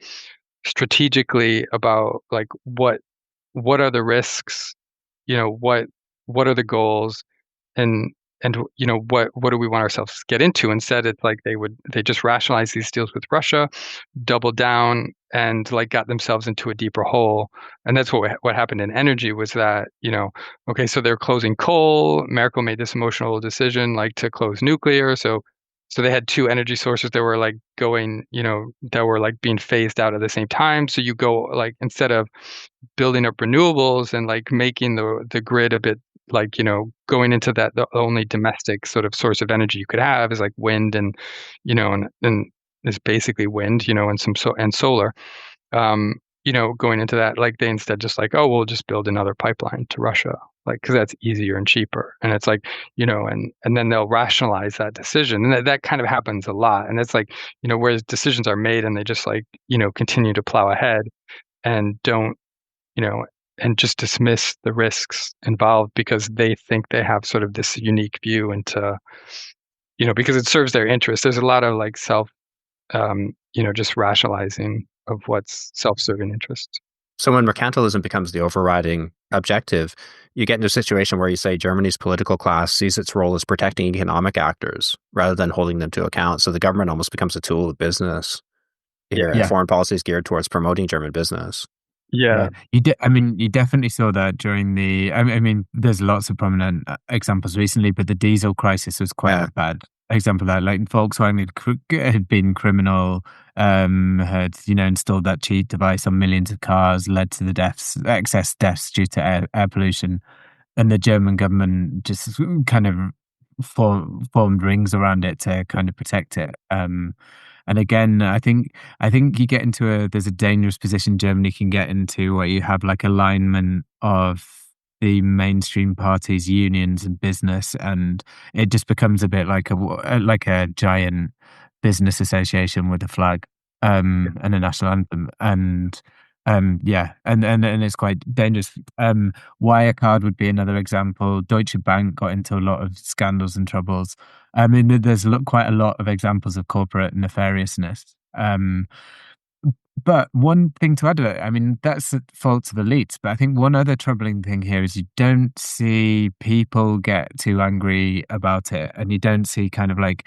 strategically about like what are the risks, what are the goals, and what do we want ourselves to get into. Instead, it's like they just rationalize these deals with Russia, double down, and like got themselves into a deeper hole. And that's what happened in energy, was that okay, so they're closing coal. Merkel made this emotional decision like to close nuclear, so they had two energy sources that were like going, that were like being phased out at the same time. So you go like, instead of building up renewables and like making the grid a bit like, going into that, the only domestic sort of source of energy you could have is like wind and is basically wind, and solar. Going into that, like they instead just like, oh, we'll just build another pipeline to Russia, like, because that's easier and cheaper. And it's like, and then they'll rationalize that decision. And that kind of happens a lot. And it's like, whereas decisions are made and they just like, continue to plow ahead and don't, and just dismiss the risks involved because they think they have sort of this unique view into, because it serves their interest. There's a lot of like just rationalizing of what's self-serving interests. So when mercantilism becomes the overriding objective, you get into a situation where you say Germany's political class sees its role as protecting economic actors rather than holding them to account. So the government almost becomes a tool of business. Here, Yeah. Foreign policy is geared towards promoting German business. Yeah. You definitely saw that during the. I mean, there's lots of prominent examples recently, but the diesel crisis was quite a bad example of that. Like Volkswagen had been criminal, had installed that cheat device on millions of cars, led to the excess deaths due to air pollution, and the German government just kind of formed rings around it to kind of protect it. And again, I think you get into there's a dangerous position Germany can get into where you have like alignment of the mainstream parties, unions, and business, and it just becomes a bit like a giant business association with a flag and a national anthem, and and it's quite dangerous. Wirecard would be another example. Deutsche Bank got into a lot of scandals and troubles. I mean, there's quite a lot of examples of corporate nefariousness. But one thing to add to it, I mean, that's the fault of elites. But I think one other troubling thing here is you don't see people get too angry about it. And you don't see kind of like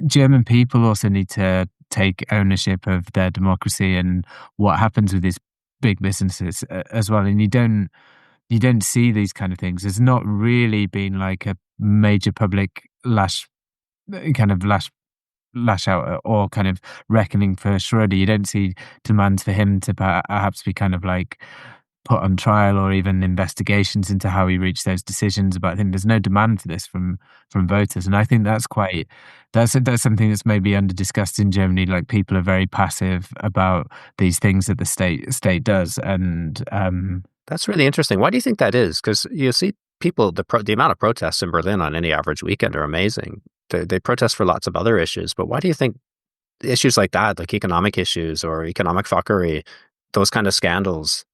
German people also need to take ownership of their democracy and what happens with these big businesses as well. And you don't see these kind of things. There's not really been like a major public kind of lash out or kind of reckoning for Schroeder. You don't see demands for him to perhaps be kind of like put on trial or even investigations into how he reached those decisions. But I think there's no demand for this from voters, and I think that's something that's maybe under discussed in Germany. Like people are very passive about these things that the state does, and That's really interesting. Why do you think that is? Because you see people, the amount of protests in Berlin on any average weekend are amazing. They protest for lots of other issues, but why do you think issues like that, like economic issues or economic fuckery, those kind of scandals,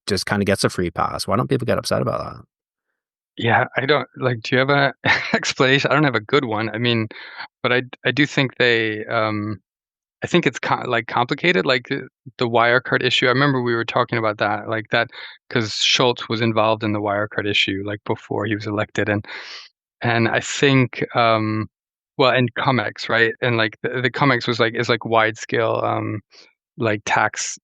just kind of gets a free pass? Why don't people get upset about that? Yeah, I don't like. Do you have a explanation? I don't have a good one. I mean, but I do think I think it's complicated, like the Wirecard issue. I remember we were talking about that, like that, because Schultz was involved in the Wirecard issue, like before he was elected, and I think, well, and Cumex, right, and like the Cumex is like wide scale, like tax,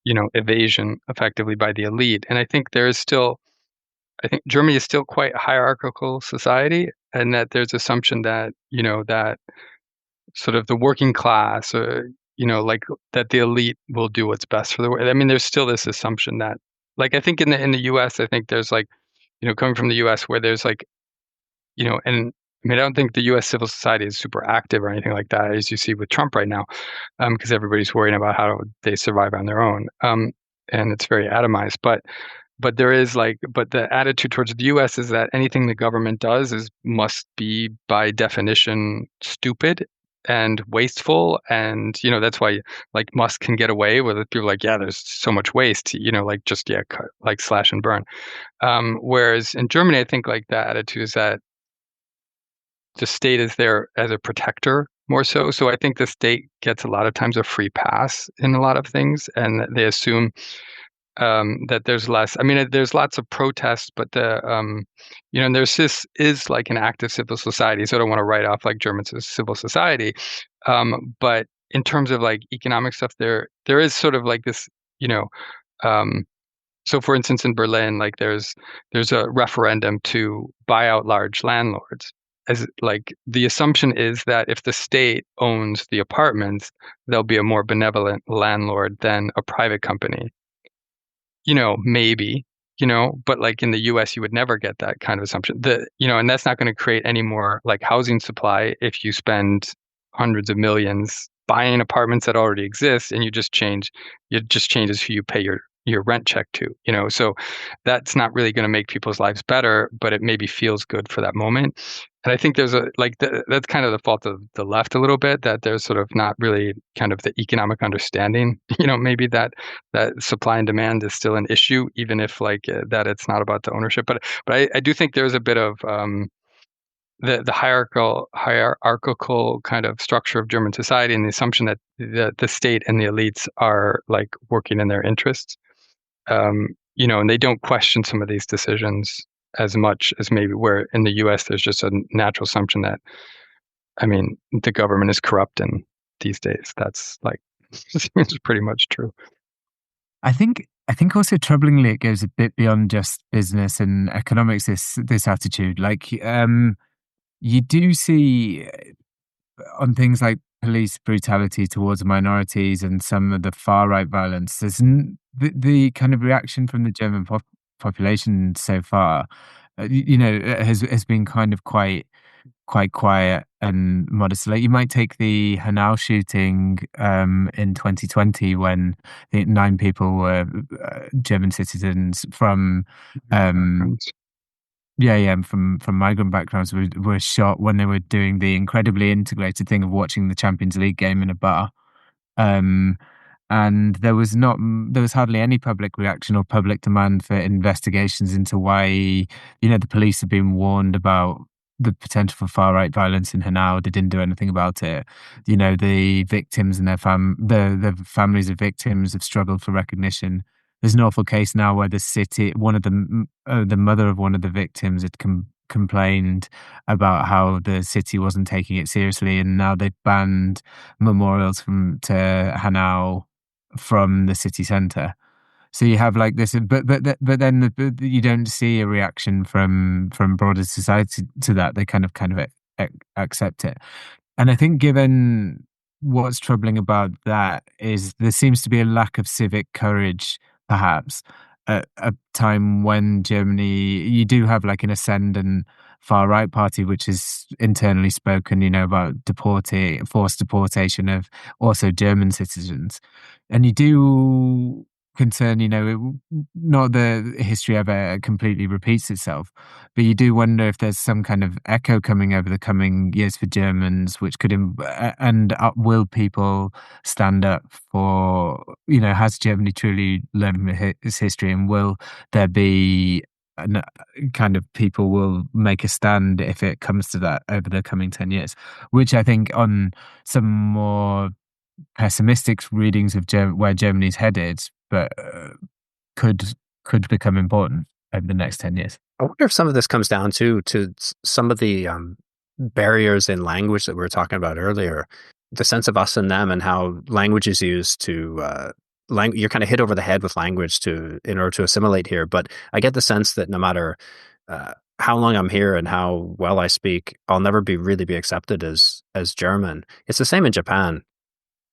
evasion effectively by the elite, and I think there is still, I think Germany is still quite a hierarchical society, and that there's assumption that that sort of the working class or like that the elite will do what's best for the world. I mean, there's still this assumption that, like, I think in the US, I think there's like, coming from the US where there's like, and I mean, I don't think the US civil society is super active or anything like that, as you see with Trump right now, because everybody's worrying about how they survive on their own. And it's very atomized, but there is like, but the attitude towards the US is that anything the government does must be by definition stupid and wasteful. And, that's why like Musk can get away with it. People are like, yeah, there's so much waste, like just, yeah, cut, like slash and burn. Whereas in Germany, I think like the attitude is that the state is there as a protector more so. So I think the state gets a lot of times a free pass in a lot of things, and they assume that there's less. I mean, there's lots of protests, but and there's this is like an active civil society. So I don't want to write off like German civil society, but in terms of like economic stuff, there is sort of like this, um, so for instance, in Berlin, like there's a referendum to buy out large landlords. As like the assumption is that if the state owns the apartments, they'll be a more benevolent landlord than a private company. Maybe, but like in the US, you would never get that kind of assumption. And that's not going to create any more like housing supply if you spend hundreds of millions buying apartments that already exist, and it just changes who you pay your rent check to, so that's not really going to make people's lives better, but it maybe feels good for that moment. And I think there's that's kind of the fault of the left a little bit, that there's sort of not really kind of the economic understanding, maybe that supply and demand is still an issue, even if like that it's not about the ownership. But I do think there's a bit of the hierarchical kind of structure of German society, and the assumption that the state and the elites are like working in their interests. And they don't question some of these decisions as much as maybe where in the US there's just a natural assumption that, I mean, the government is corrupt, and these days that's like seems pretty much true. I think also troublingly it goes a bit beyond just business and economics, this attitude. Like you do see on things like police brutality towards minorities and some of the far right violence, there's the kind of reaction from the German population so far, has been kind of quite quiet and modest. Like you might take the Hanau shooting in 2020 when I think 9 people were German citizens from from migrant backgrounds were shot when they were doing the incredibly integrated thing of watching the Champions League game in a bar. And there was hardly any public reaction or public demand for investigations into why, the police have been warned about the potential for far right violence in Hanau. They didn't do anything about it. The victims and the families of victims have struggled for recognition. There's an awful case now where the city, the mother of one of the victims had complained about how the city wasn't taking it seriously, and now they've banned memorials to Hanau from the city centre. So you have like this, but then you don't see a reaction from broader society to that. They kind of accept it. And I think given what's troubling about that is there seems to be a lack of civic courage, perhaps, at a time when Germany, you do have like an ascendant far right party, which is internally spoken, about forced deportation of also German citizens. And you do concern, not the history ever completely repeats itself, but you do wonder if there's some kind of echo coming over the coming years for Germans, which could, will people stand up for, has Germany truly learned its history, and will there be kind of people will make a stand if it comes to that over the coming 10 years, which I think on some more pessimistic readings of where Germany's headed, but could become important over the next 10 years. I wonder if some of this comes down to some of the barriers in language that we were talking about earlier, the sense of us and them, and how language is used to you're kind of hit over the head with language in order to assimilate here. But I get the sense that no matter how long I'm here and how well I speak, I'll never really be accepted as German. It's the same in Japan.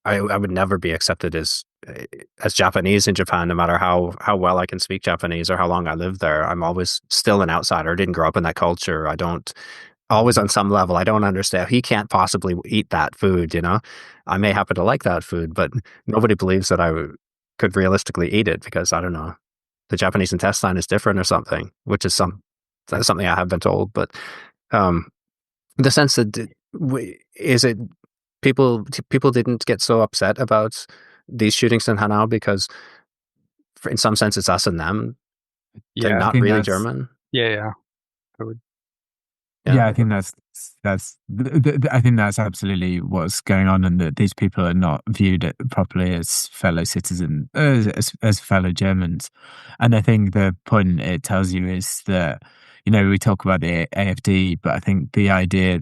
I would never be accepted as Japanese in Japan, no matter how well I can speak Japanese or how long I live there. I'm always still an outsider. I didn't grow up in that culture. I don't always on some level. I don't understand. He can't possibly eat that food. I may happen to like that food, but nobody believes that I could realistically eat it because I don't know. The Japanese intestine is different or something, which is that's something I have been told. But the sense that is it. People didn't get so upset about these shootings in Hanau because, in some sense, it's us and them. Yeah, they're not really German. Yeah, I would. Yeah, I think that's I think that's absolutely what's going on, and that these people are not viewed properly as fellow citizens, as fellow Germans. And I think the point it tells you is that we talk about the AfD, but I think the idea.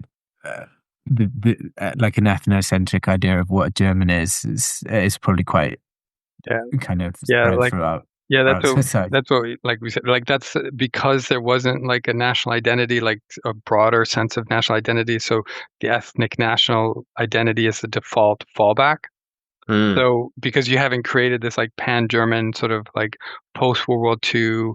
Like an ethnocentric idea of what a German is probably quite kind of spread throughout. That's what we said, like that's because there wasn't like a national identity, like a broader sense of national identity. So the ethnic national identity is the default fallback. So because you haven't created this like pan-German sort of like post-World War II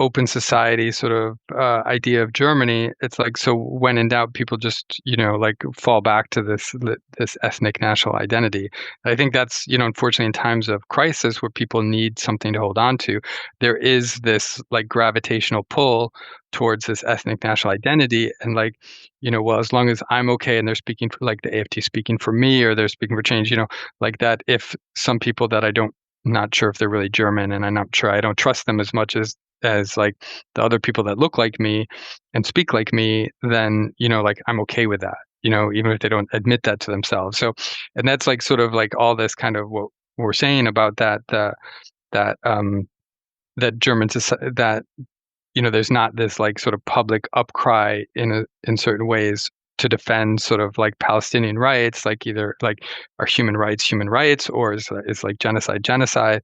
open society sort of idea of Germany, it's like, so when in doubt, people just like fall back to this ethnic national identity. I think that's unfortunately in times of crisis where people need something to hold on to, there is this like gravitational pull towards this ethnic national identity, and like well, as long as I'm okay and they're speaking for, like the AFT speaking for me, or they're speaking for change, like that, if some people that not sure if they're really German, and I'm not sure, I don't trust them as much as like the other people that look like me and speak like me, then like I'm okay with that, even if they don't admit that to themselves. So, and that's like sort of like all this kind of what we're saying about that German society, that there's not this like sort of public upcry in certain ways to defend sort of like Palestinian rights, like either like are human rights, or is like genocide.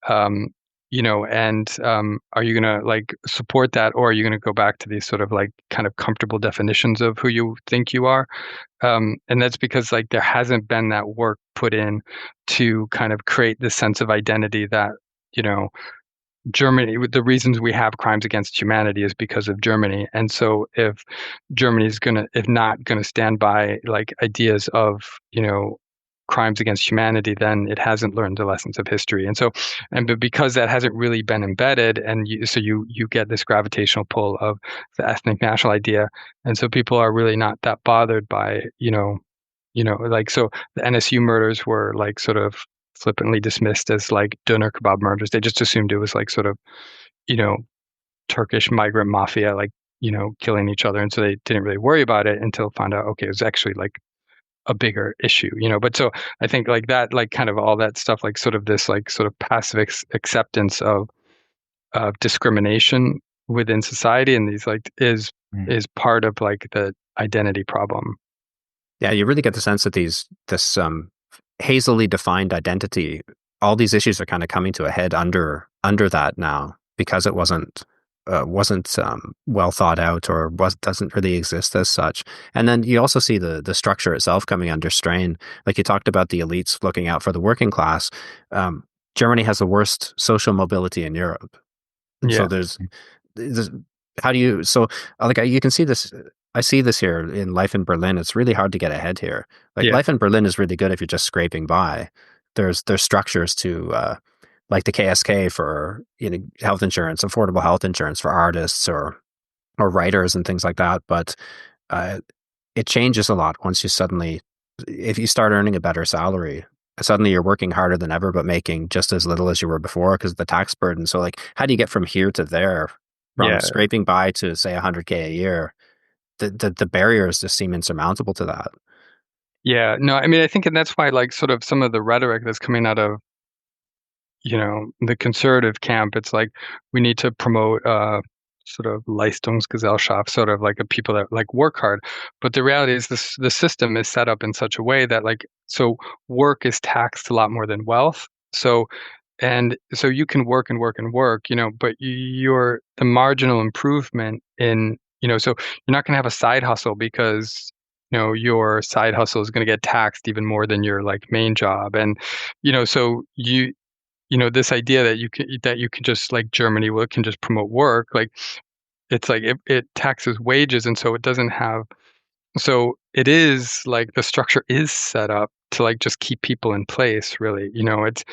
And are you going to like support that, or are you going to go back to these sort of like kind of comfortable definitions of who you think you are? And that's because like there hasn't been that work put in to kind of create this sense of identity that, Germany, the reasons we have crimes against humanity is because of Germany. And so if Germany is not going to stand by like ideas of, crimes against humanity, then it hasn't learned the lessons of history. And so, but because that hasn't really been embedded, and so you get this gravitational pull of the ethnic national idea. And so people are really not that bothered by, like, so the NSU murders were like sort of flippantly dismissed as like doner kebab murders. They just assumed it was like sort of, Turkish migrant mafia, like, killing each other. And so they didn't really worry about it until found out, okay, it was actually like a bigger issue, but so I think like that, like kind of all that stuff, like sort of this like sort of passive acceptance of discrimination within society, and these like is part of like the identity problem. Yeah, you really get the sense that this hazily defined identity, all these issues are kind of coming to a head under that now, because it wasn't wasn't well thought out, or doesn't really exist as such. And then you also see the structure itself coming under strain. Like you talked about the elites looking out for the working class. Um, Germany has the worst social mobility in Europe, and so Yeah. there's how do you so like you can see this. I see this here in life in Berlin. It's really hard to get ahead here. Like Yeah. life in Berlin is really good if you're just scraping by. There's structures to like the KSK for health insurance, affordable health insurance for artists or writers and things like that. But uh, it changes a lot once you suddenly, if you start earning a better salary, suddenly you're working harder than ever, but making just as little as you were before because of the tax burden. So like, how do you get from here to there, from Yeah. scraping by to say 100K a year? The barriers just seem insurmountable to that. Yeah. No, I mean, I think, and that's why, like, sort of some of the rhetoric that's coming out of, the conservative camp, it's like we need to promote sort of Leistungsgesellschaft, sort of like a people that like work hard. But the reality is the system is set up in such a way that, like, so work is taxed a lot more than wealth. So and so you can work and work and work, but you're the marginal improvement in, so you're not going to have a side hustle because your side hustle is going to get taxed even more than your like main job. And so this idea that you can just, like, Germany can just promote work, like it's like it taxes wages, and so it doesn't have, so it is like the structure is set up to like just keep people in place, really. It's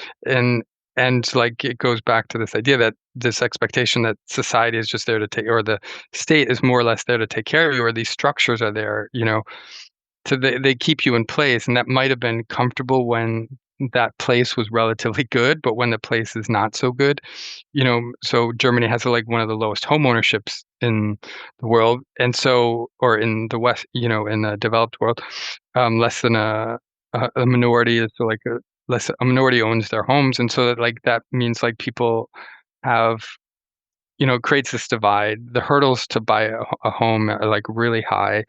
and like it goes back to this idea that this expectation that society is just there to take, or the state is more or less there to take care of you, or these structures are there, so they keep you in place, and that might have been comfortable when that place was relatively good, but when the place is not so good, so Germany has like one of the lowest home ownerships in the world, and so, or in the West, in the developed world, less than a minority is, so like a minority owns their homes, and so that, like, that means like people have, creates this divide. The hurdles to buy a home are like really high.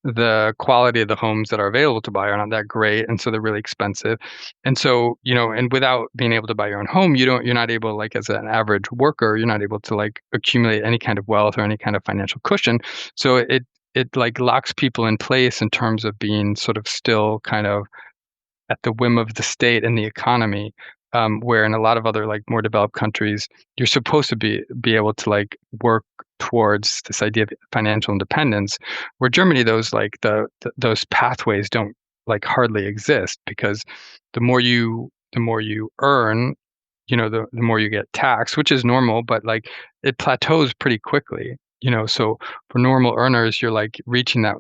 The quality of the homes that are available to buy are not that great, and so they're really expensive. And so, and without being able to buy your own home, you're not able, like, as an average worker, you're not able to like accumulate any kind of wealth or any kind of financial cushion. So it like locks people in place in terms of being sort of still kind of at the whim of the state and the economy, where in a lot of other like more developed countries, you're supposed to be able to like work towards this idea of financial independence. Where Germany, those like those pathways don't like hardly exist, because the more you earn, the more you get taxed, which is normal, but like it plateaus pretty quickly. So for normal earners, you're like reaching that,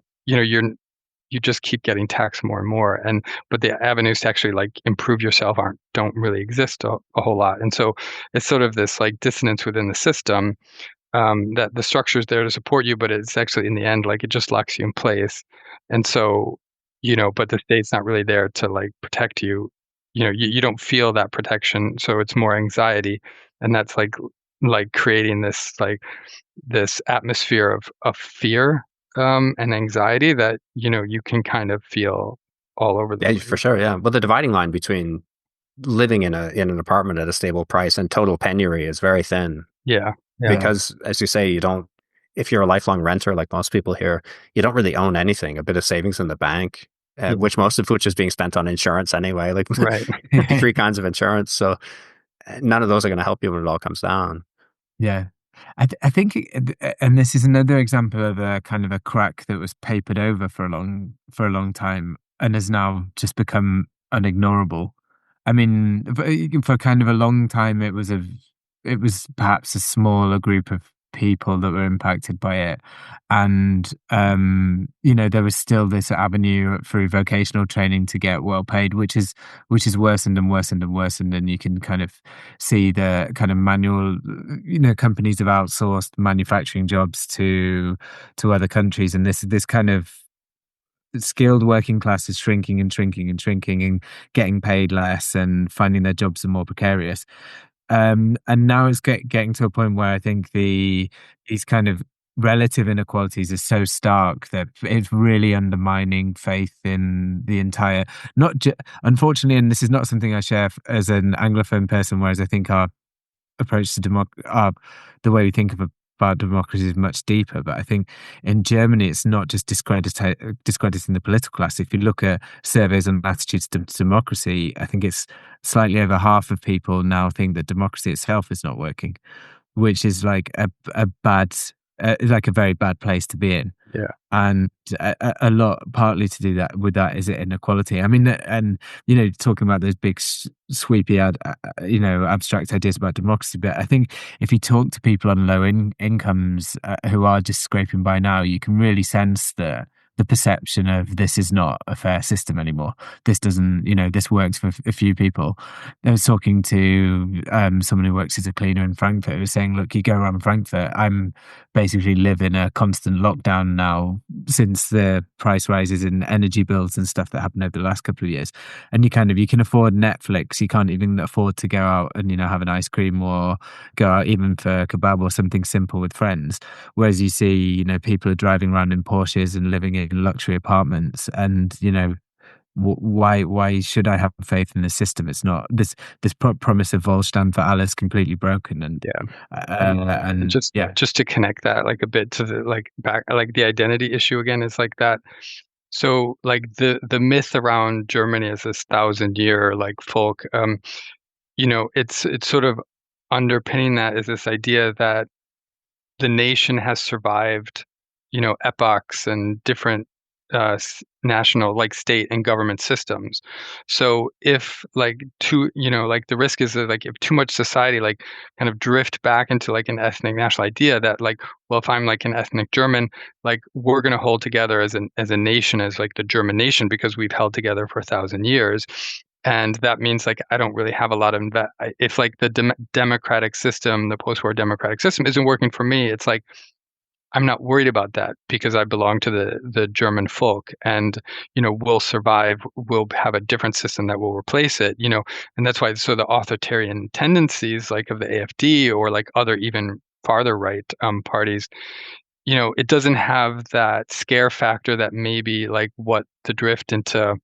you just keep getting taxed more and more, but the avenues to actually like improve yourself don't really exist a whole lot. And so it's sort of this like dissonance within the system, that the structure is there to support you, but it's actually in the end like it just locks you in place. And so, but the state's not really there to like protect you. You don't feel that protection, so it's more anxiety, and that's like creating this atmosphere of fear, and anxiety that you can kind of feel all over the Yeah, place. for sure. Yeah. Well, the dividing line between living in an apartment at a stable price and total penury is very thin. Yeah, yeah, Because, as you say, if you're a lifelong renter, like most people here, you don't really own anything, a bit of savings in the bank, yeah, which most of which is being spent on insurance anyway, like right. three kinds of insurance. So none of those are going to help you when it all comes down. Yeah. I think, and this is another example of a kind of a crack that was papered over for a long time and has now just become unignorable. I mean, for kind of a long time, it was perhaps a smaller group of people that were impacted by it, and there was still this avenue through vocational training to get well paid, which is worsened and worsened and worsened, and you can kind of see the kind of manual, companies have outsourced manufacturing jobs to other countries, and this kind of skilled working class is shrinking and shrinking and shrinking and getting paid less and finding their jobs are more precarious. And now it's getting to a point where I think these kind of relative inequalities are so stark that it's really undermining faith in the entire, unfortunately, and this is not something I share as an Anglophone person, whereas I think our approach to the way we think of a about democracy is much deeper. But I think in Germany, it's not just discrediting the political class. If you look at surveys on attitudes to democracy, I think it's slightly over half of people now think that democracy itself is not working, which is like a bad, like a very bad place to be in. Yeah. And a lot, partly to do that with that is inequality. I mean, and talking about those big sweepy abstract ideas about democracy, but I think if you talk to people on low incomes who are just scraping by now, you can really sense the perception of this is not a fair system anymore. This doesn't, this works for a few people. I was talking to someone who works as a cleaner in Frankfurt who was saying, look, you go around Frankfurt, I'm basically live in a constant lockdown now since the price rises in energy bills and stuff that happened over the last couple of years. And you can afford Netflix. You can't even afford to go out and, have an ice cream or go out even for a kebab or something simple with friends. Whereas you see, people are driving around in Porsches and living in luxury apartments, and why should I have faith in the system? It's not this promise of Wohlstand for alles completely broken. And and just to connect that like a bit to the back the identity issue again, is like that. So like the myth around Germany as this 1,000-year folk, it's sort of underpinning that is this idea that the nation has survived, epochs and different national state and government systems. So if the risk is that if too much society kind of drift back into an ethnic national idea that well, if I'm an ethnic German, we're going to hold together as a nation, as the German nation, because we've held together for 1,000 years. And that means I don't really have a lot of if the democratic system, the post-war democratic system isn't working for me, it's I'm not worried about that because I belong to the German folk, and we'll survive. We'll have a different system that will replace it. And that's why the authoritarian tendencies of the AfD or other even farther right parties, it doesn't have that scare factor that maybe what the drift into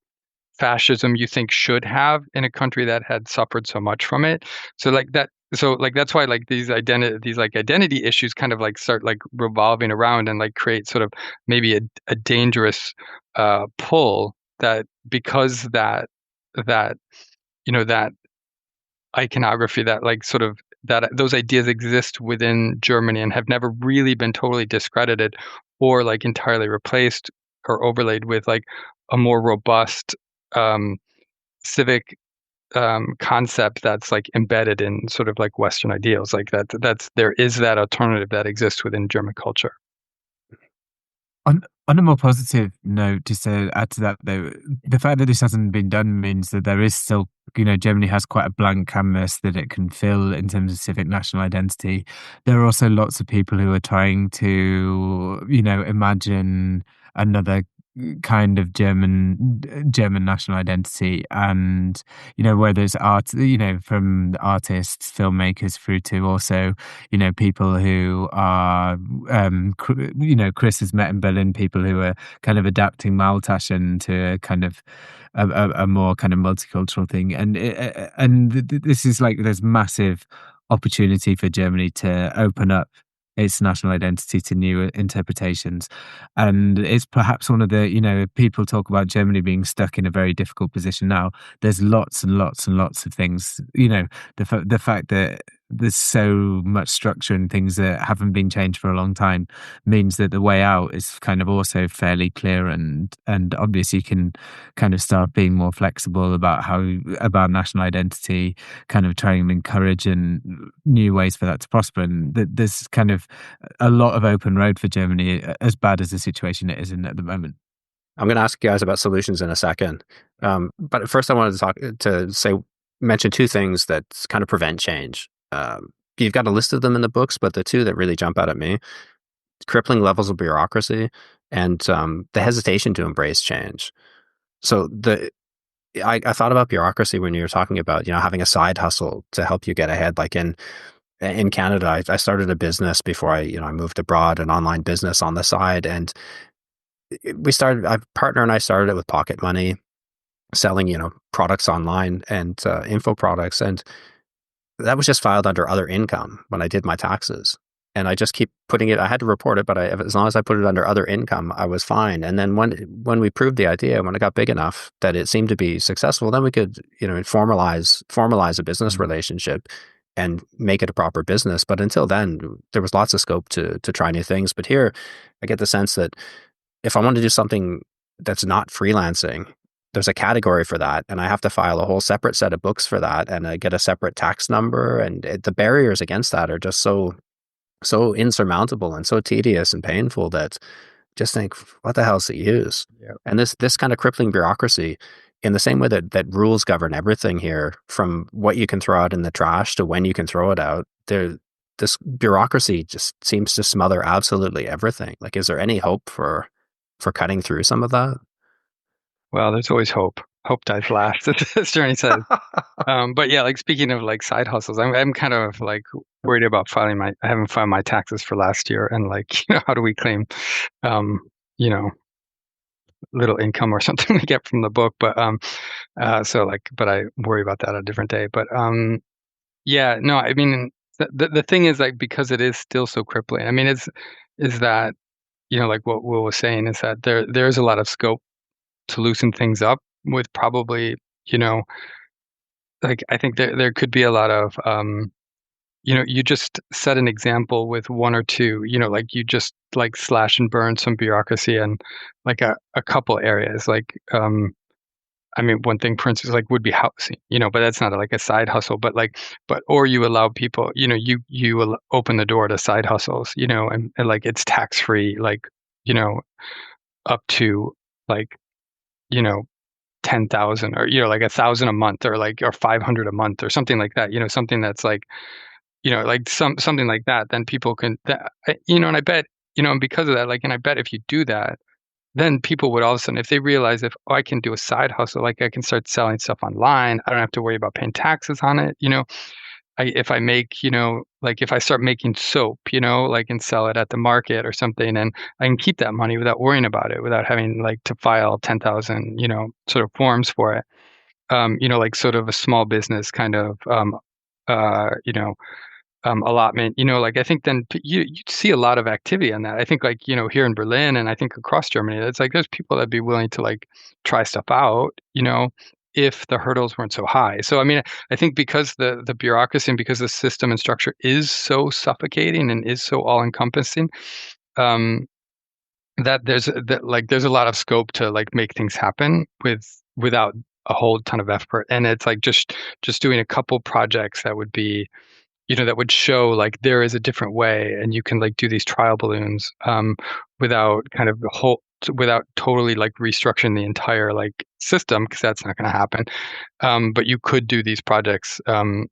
fascism you think should have in a country that had suffered so much from it. So that's why these identity issues kind of start revolving around and create sort of maybe a dangerous pull, that because that iconography, that sort of that those ideas exist within Germany and have never really been totally discredited or entirely replaced or overlaid with a more robust civic concept that's embedded in sort of Western ideals. There is that alternative that exists within German culture. On a more positive note, just to add to that, though, the fact that this hasn't been done means that there is still, Germany has quite a blank canvas that it can fill in terms of civic national identity. There are also lots of people who are trying to, imagine another kind of German national identity, and whether it's art, from artists, filmmakers, through to also people who are Chris has met in Berlin people who are kind of adapting Maltaschen to a kind of a more kind of multicultural thing, and this is there's massive opportunity for Germany to open up its national identity to new interpretations. And it's perhaps one of the, people talk about Germany being stuck in a very difficult position now. There's lots and lots and lots of things, the fact that there's so much structure and things that haven't been changed for a long time means that the way out is kind of also fairly clear, and obviously you can kind of start being more flexible about about national identity, kind of trying to encourage and new ways for that to prosper. And there's kind of a lot of open road for Germany, as bad as the situation it is in at the moment. I'm going to ask you guys about solutions in a second, but first I wanted to mention two things that kind of prevent change. You've got a list of them in the books, but the two that really jump out at me: crippling levels of bureaucracy and the hesitation to embrace change. So I thought about bureaucracy when you were talking about having a side hustle to help you get ahead. Like in Canada, I started a business before I moved abroad, an online business on the side, and my partner and I started it with pocket money, selling products online and info products, and that was just filed under other income when I did my taxes. and I just keep putting it. I had to report it, but as long as I put it under other income, I was fine. And then when we proved the idea, when it got big enough that it seemed to be successful, then we could, formalize a business relationship and make it a proper business. But until then, there was lots of scope to try new things. But here, I get the sense that if I want to do something that's not freelancing, there's a category for that, and I have to file a whole separate set of books for that, and I get a separate tax number, and the barriers against that are just so insurmountable and so tedious and painful that just think, what the hell's the use? Yeah. And this kind of crippling bureaucracy, in the same way that rules govern everything here, from what you can throw out in the trash to when you can throw it out, this bureaucracy just seems to smother absolutely everything. Like, is there any hope for cutting through some of that? Well, there's always hope. Hope dies last, as Journey says. But yeah, like speaking of like side hustles, I'm kind of like worried about I haven't filed my taxes for last year, and like, how do we claim, you know, little income or something we get from the book? But but I worry about that a different day. But yeah, no, I mean, the thing is, like, because it is still so crippling. I mean, is that, like what Will was saying, is that there's a lot of scope to loosen things up with probably, like, I think there could be a lot of, you just set an example with one or two, like you just like slash and burn some bureaucracy and like a couple areas. Like, I mean, one thing, for instance, like would be housing, but that's not like a side hustle, or you allow people, you open the door to side hustles, and like it's tax free, like, up to like, 10,000 or, like 1,000 a month, or like, or 500 a month or something like that, something that's like, like something like that, then people can, and I bet, and because of that, like, and I bet if you do that, then people would all of a sudden, if they realize, I can do a side hustle, like I can start selling stuff online, I don't have to worry about paying taxes on it, if I make, like if I start making soap, like, and sell it at the market or something, and I can keep that money without worrying about it, without having like to file 10,000, sort of forms for it. Like sort of a small business kind of, uh, you know, allotment, like I think then you see a lot of activity on that. I think, like, here in Berlin, and I think across Germany, it's like there's people that'd be willing to like try stuff out, if the hurdles weren't so high. So I mean, I think because the bureaucracy and because the system and structure is so suffocating and is so all encompassing, um, that there's a lot of scope to like make things happen without a whole ton of effort. And it's like just doing a couple projects that would be, that would show like there is a different way, and you can like do these trial balloons, without kind of without totally like restructuring the entire like system, because that's not going to happen. But you could do these projects. And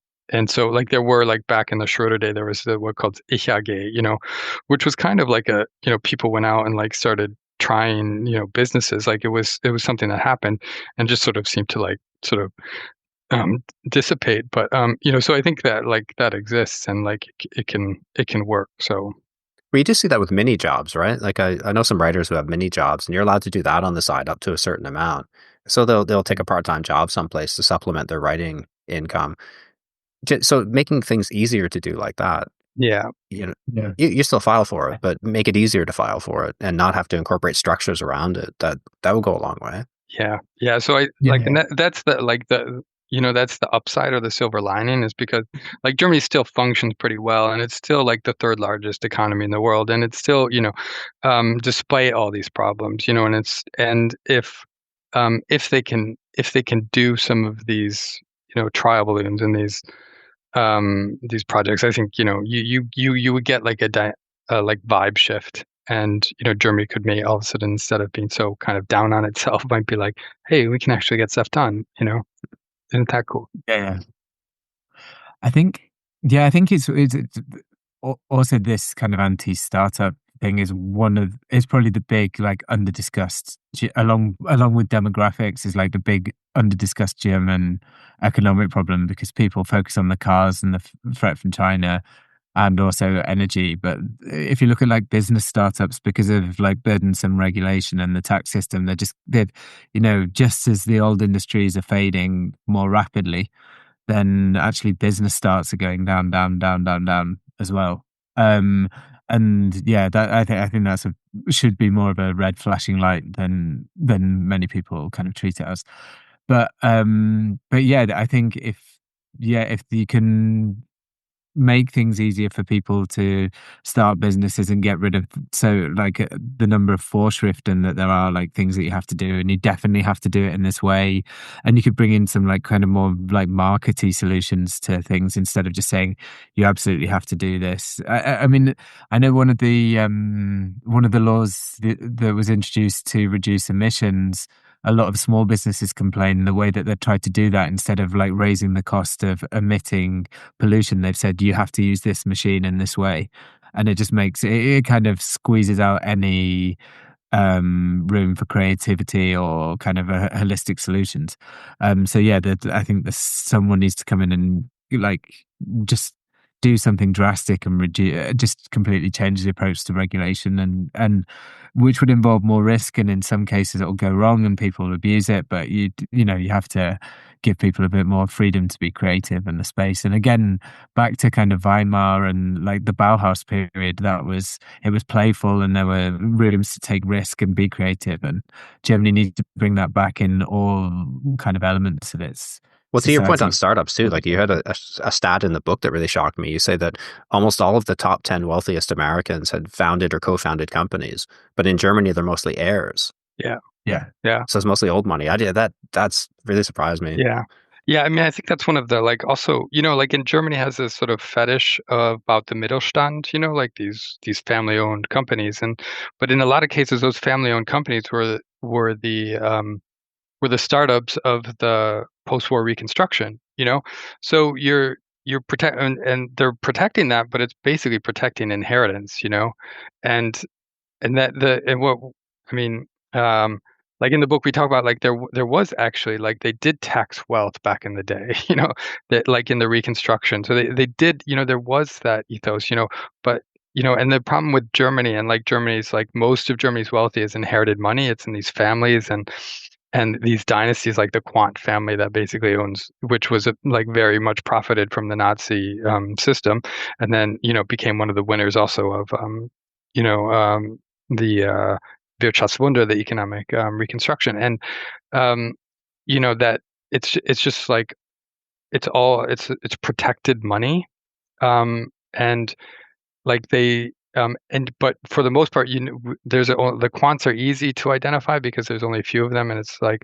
so like there were, like, back in the Schroeder day, there was what called Ich AG, which was kind of like a, people went out and like started trying, businesses. Like it was something that happened and just sort of seemed to like sort of dissipate. But so I think that like that exists, and like it can work. So Well, you do see that with mini jobs, right? Like I know some writers who have mini jobs, and you're allowed to do that on the side up to a certain amount. So they'll take a part-time job someplace to supplement their writing income. So making things easier to do like that, yeah. Yeah. you still file for it, but make it easier to file for it and not have to incorporate structures around it. That will go a long way. Yeah. So I Yeah. like, and that's the like the that's the upside or the silver lining, is because like Germany still functions pretty well, and it's still like the third largest economy in the world, and it's still, despite all these problems, and if they can do some of these, trial balloons and these projects, I think, you would get like a like vibe shift. And, Germany could may all of a sudden, instead of being so kind of down on itself, might be like, hey, we can actually get stuff done, Isn't that cool? Yeah. I think, I think it's also this kind of anti-startup thing is probably the big like under-discussed along with demographics, is like the big under-discussed German economic problem, because people focus on the cars and the threat from China and also energy. But if you look at like business startups, because of like burdensome regulation and the tax system, just as the old industries are fading more rapidly, then actually business starts are going down as well. And yeah, that I think that's should be more of a red flashing light than many people kind of treat it as. But yeah, I think if you can make things easier for people to start businesses and get rid of the number of Vorschriften that there are, like things that you have to do, and you definitely have to do it in this way, and you could bring in some like kind of more like markety solutions to things instead of just saying you absolutely have to do this. I mean, I know one of the laws that was introduced to reduce emissions, a lot of small businesses complain the way that they've tried to do that. Instead of like raising the cost of emitting pollution, they've said you have to use this machine in this way, and it just makes it kind of squeezes out any room for creativity or kind of a holistic solutions. So yeah, I think that someone needs to come in and like just do something drastic and reduce, just completely change the approach to regulation, and which would involve more risk, and in some cases it'll go wrong and people will abuse it. But you have to give people a bit more freedom to be creative in the space. And again, back to kind of Weimar and like the Bauhaus period, it was playful and there were rooms to take risk and be creative. And Germany needs to bring that back in all kind of elements of its Well, to your point on society. startups too, like you had a stat in the book that really shocked me. You say that almost all of the top 10 wealthiest Americans had founded or co-founded companies, but in Germany they're mostly heirs. Yeah. Yeah. Yeah. So it's mostly old money. That's really surprised me. Yeah. Yeah, I mean, I think that's one of the like also, like in Germany has this sort of fetish about the Mittelstand, like these family-owned companies, but in a lot of cases, those family-owned companies were the startups of the post-war reconstruction. So you're protect and they're protecting that, but it's basically protecting inheritance, and what I mean, like in the book we talk about like there was actually like they did tax wealth back in the day, that like in the Reconstruction. So they did, there was that ethos, but and the problem with Germany and like Germany's like most of Germany's wealth is inherited money. It's in these families and these dynasties like the Quandt family that basically owns, which was like very much profited from the Nazi system, and then became one of the winners also of the Wirtschaftswunder, the economic reconstruction, and that it's just like it's protected money, and like they but for the most part, the quants are easy to identify because there's only a few of them, and it's like,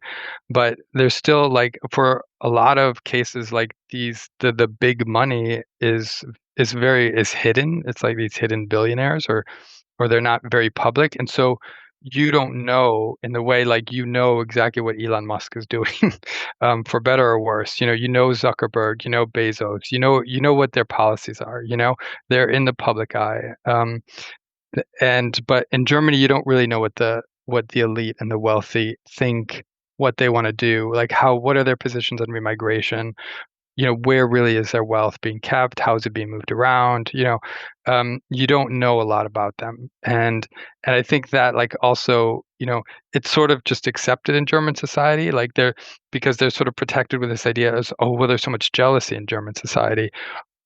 but there's still like for a lot of cases like the big money is hidden. It's like these hidden billionaires or they're not very public, and so you don't know in the way like exactly what Elon Musk is doing, for better or worse. Zuckerberg, Bezos, you know what their policies are. They're in the public eye, but in Germany you don't really know what the elite and the wealthy think, what they want to do, like what are their positions on remigration, where really is their wealth being kept? How is it being moved around? You don't know a lot about them. And I think that like also, it's sort of just accepted in German society, like because they're sort of protected with this idea as, oh, well, there's so much jealousy in German society.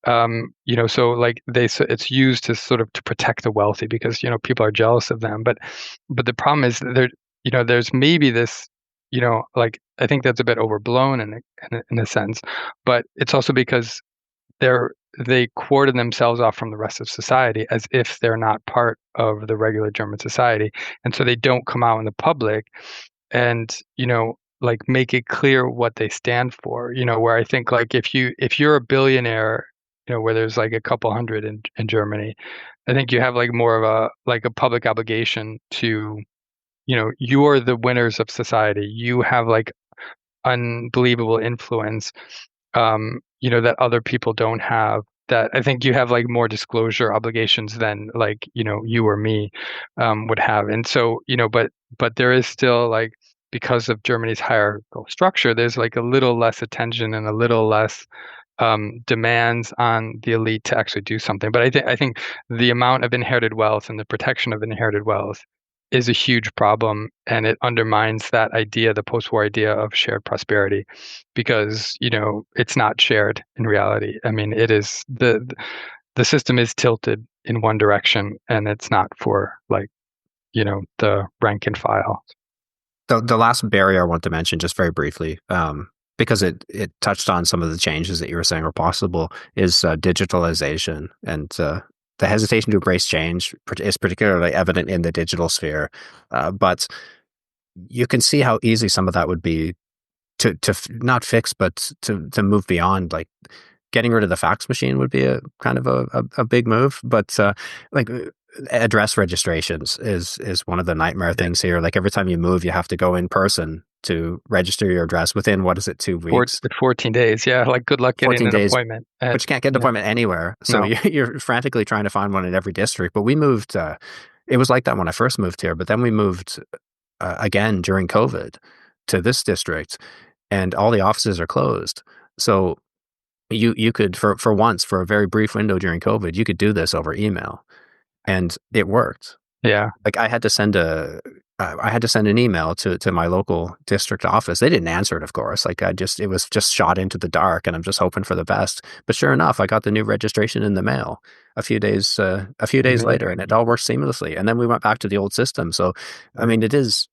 So like it's used to sort of to protect the wealthy because, people are jealous of them. But the problem is there's maybe this, like I think that's a bit overblown in a sense, but it's also because they cordon themselves off from the rest of society as if they're not part of the regular German society, and so they don't come out in the public and like make it clear what they stand for. Where I think like if you're a billionaire, where there's like a couple hundred in Germany, I think you have like more of a public obligation to, you're the winners of society. You have like unbelievable influence, that other people don't have. That I think you have like more disclosure obligations than like, you or me would have. And so, but there is still like, because of Germany's hierarchical structure, there's like a little less attention and a little less demands on the elite to actually do something. But I think the amount of inherited wealth and the protection of inherited wealth is a huge problem, and it undermines that idea, the post-war idea of shared prosperity, because it's not shared in reality. I mean, it is the system is tilted in one direction, and it's not for like, the rank and file. The last barrier I want to mention, just very briefly, because it touched on some of the changes that you were saying are possible, is digitalization. And the hesitation to embrace change is particularly evident in the digital sphere. But you can see how easy some of that would be to not fix, but to move beyond. Like getting rid of the fax machine would be a kind of a big move. But like address registrations is one of the nightmare things here. Like every time you move, you have to go in person to register your address within, what is it, 2 weeks? 14 days. Yeah. Like good luck getting 14 an days, appointment. but you can't get an appointment anywhere. So No. you're frantically trying to find one in every district. But we moved, it was like that when I first moved here, but then we moved again during COVID to this district, and all the offices are closed. So you could, for once, for a very brief window during COVID, you could do this over email, and it worked. Yeah. Like I had to send an email to my local district office. They didn't answer it, of course. Like it was just shot into the dark, and I'm just hoping for the best. But sure enough, I got the new registration in the mail a few days later, and it all worked seamlessly. And then we went back to the old system. So, I mean, it is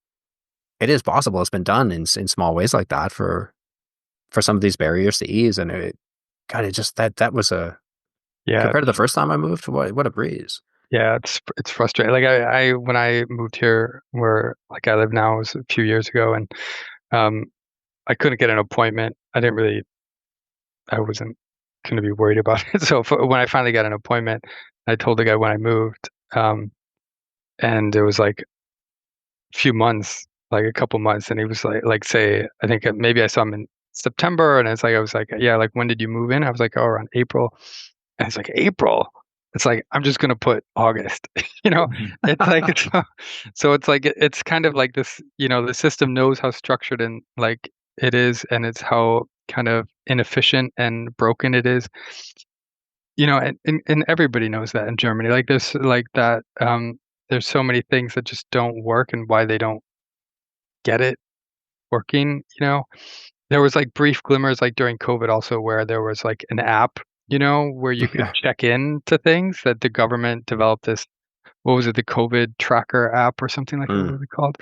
possible. It's been done in small ways like that for some of these barriers to ease. And it just that was compared to the first time I moved, what a breeze. Yeah, it's frustrating. Like I when I moved here, where like I live now, was a few years ago, and I couldn't get an appointment. I wasn't going to be worried about it. So when I finally got an appointment, I told the guy when I moved, and it was like a few months, like a couple months, and he was like say, I think maybe I saw him in September, and I was like, yeah, like when did you move in? I was like, oh, around April, and it's like April. It's like, I'm just going to put August, it's like, so it's like, it's kind of like this, the system knows how structured and like it is, and it's how kind of inefficient and broken it is, and everybody knows that in Germany, like there's like that, there's so many things that just don't work and why they don't get it working, There was like brief glimmers like during COVID also where there was like an app, where you could check in to things that the government developed this, what was it, the COVID tracker app or something like that, what was it called?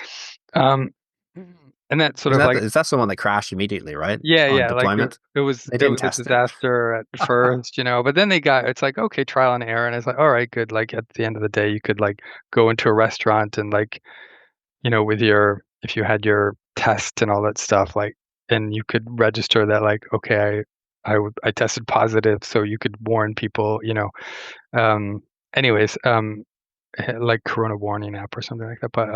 And that sort of like, is that the one that crashed immediately, right? yeah, On like deployment? it was They didn't a test it. disaster at first, but then it's like, okay, trial and error. And it's like, all right, good. Like at the end of the day, you could like go into a restaurant and like, with if you had your test and all that stuff, like, and you could register that like, okay, I tested positive, so you could warn people, anyways, like Corona warning app or something like that. But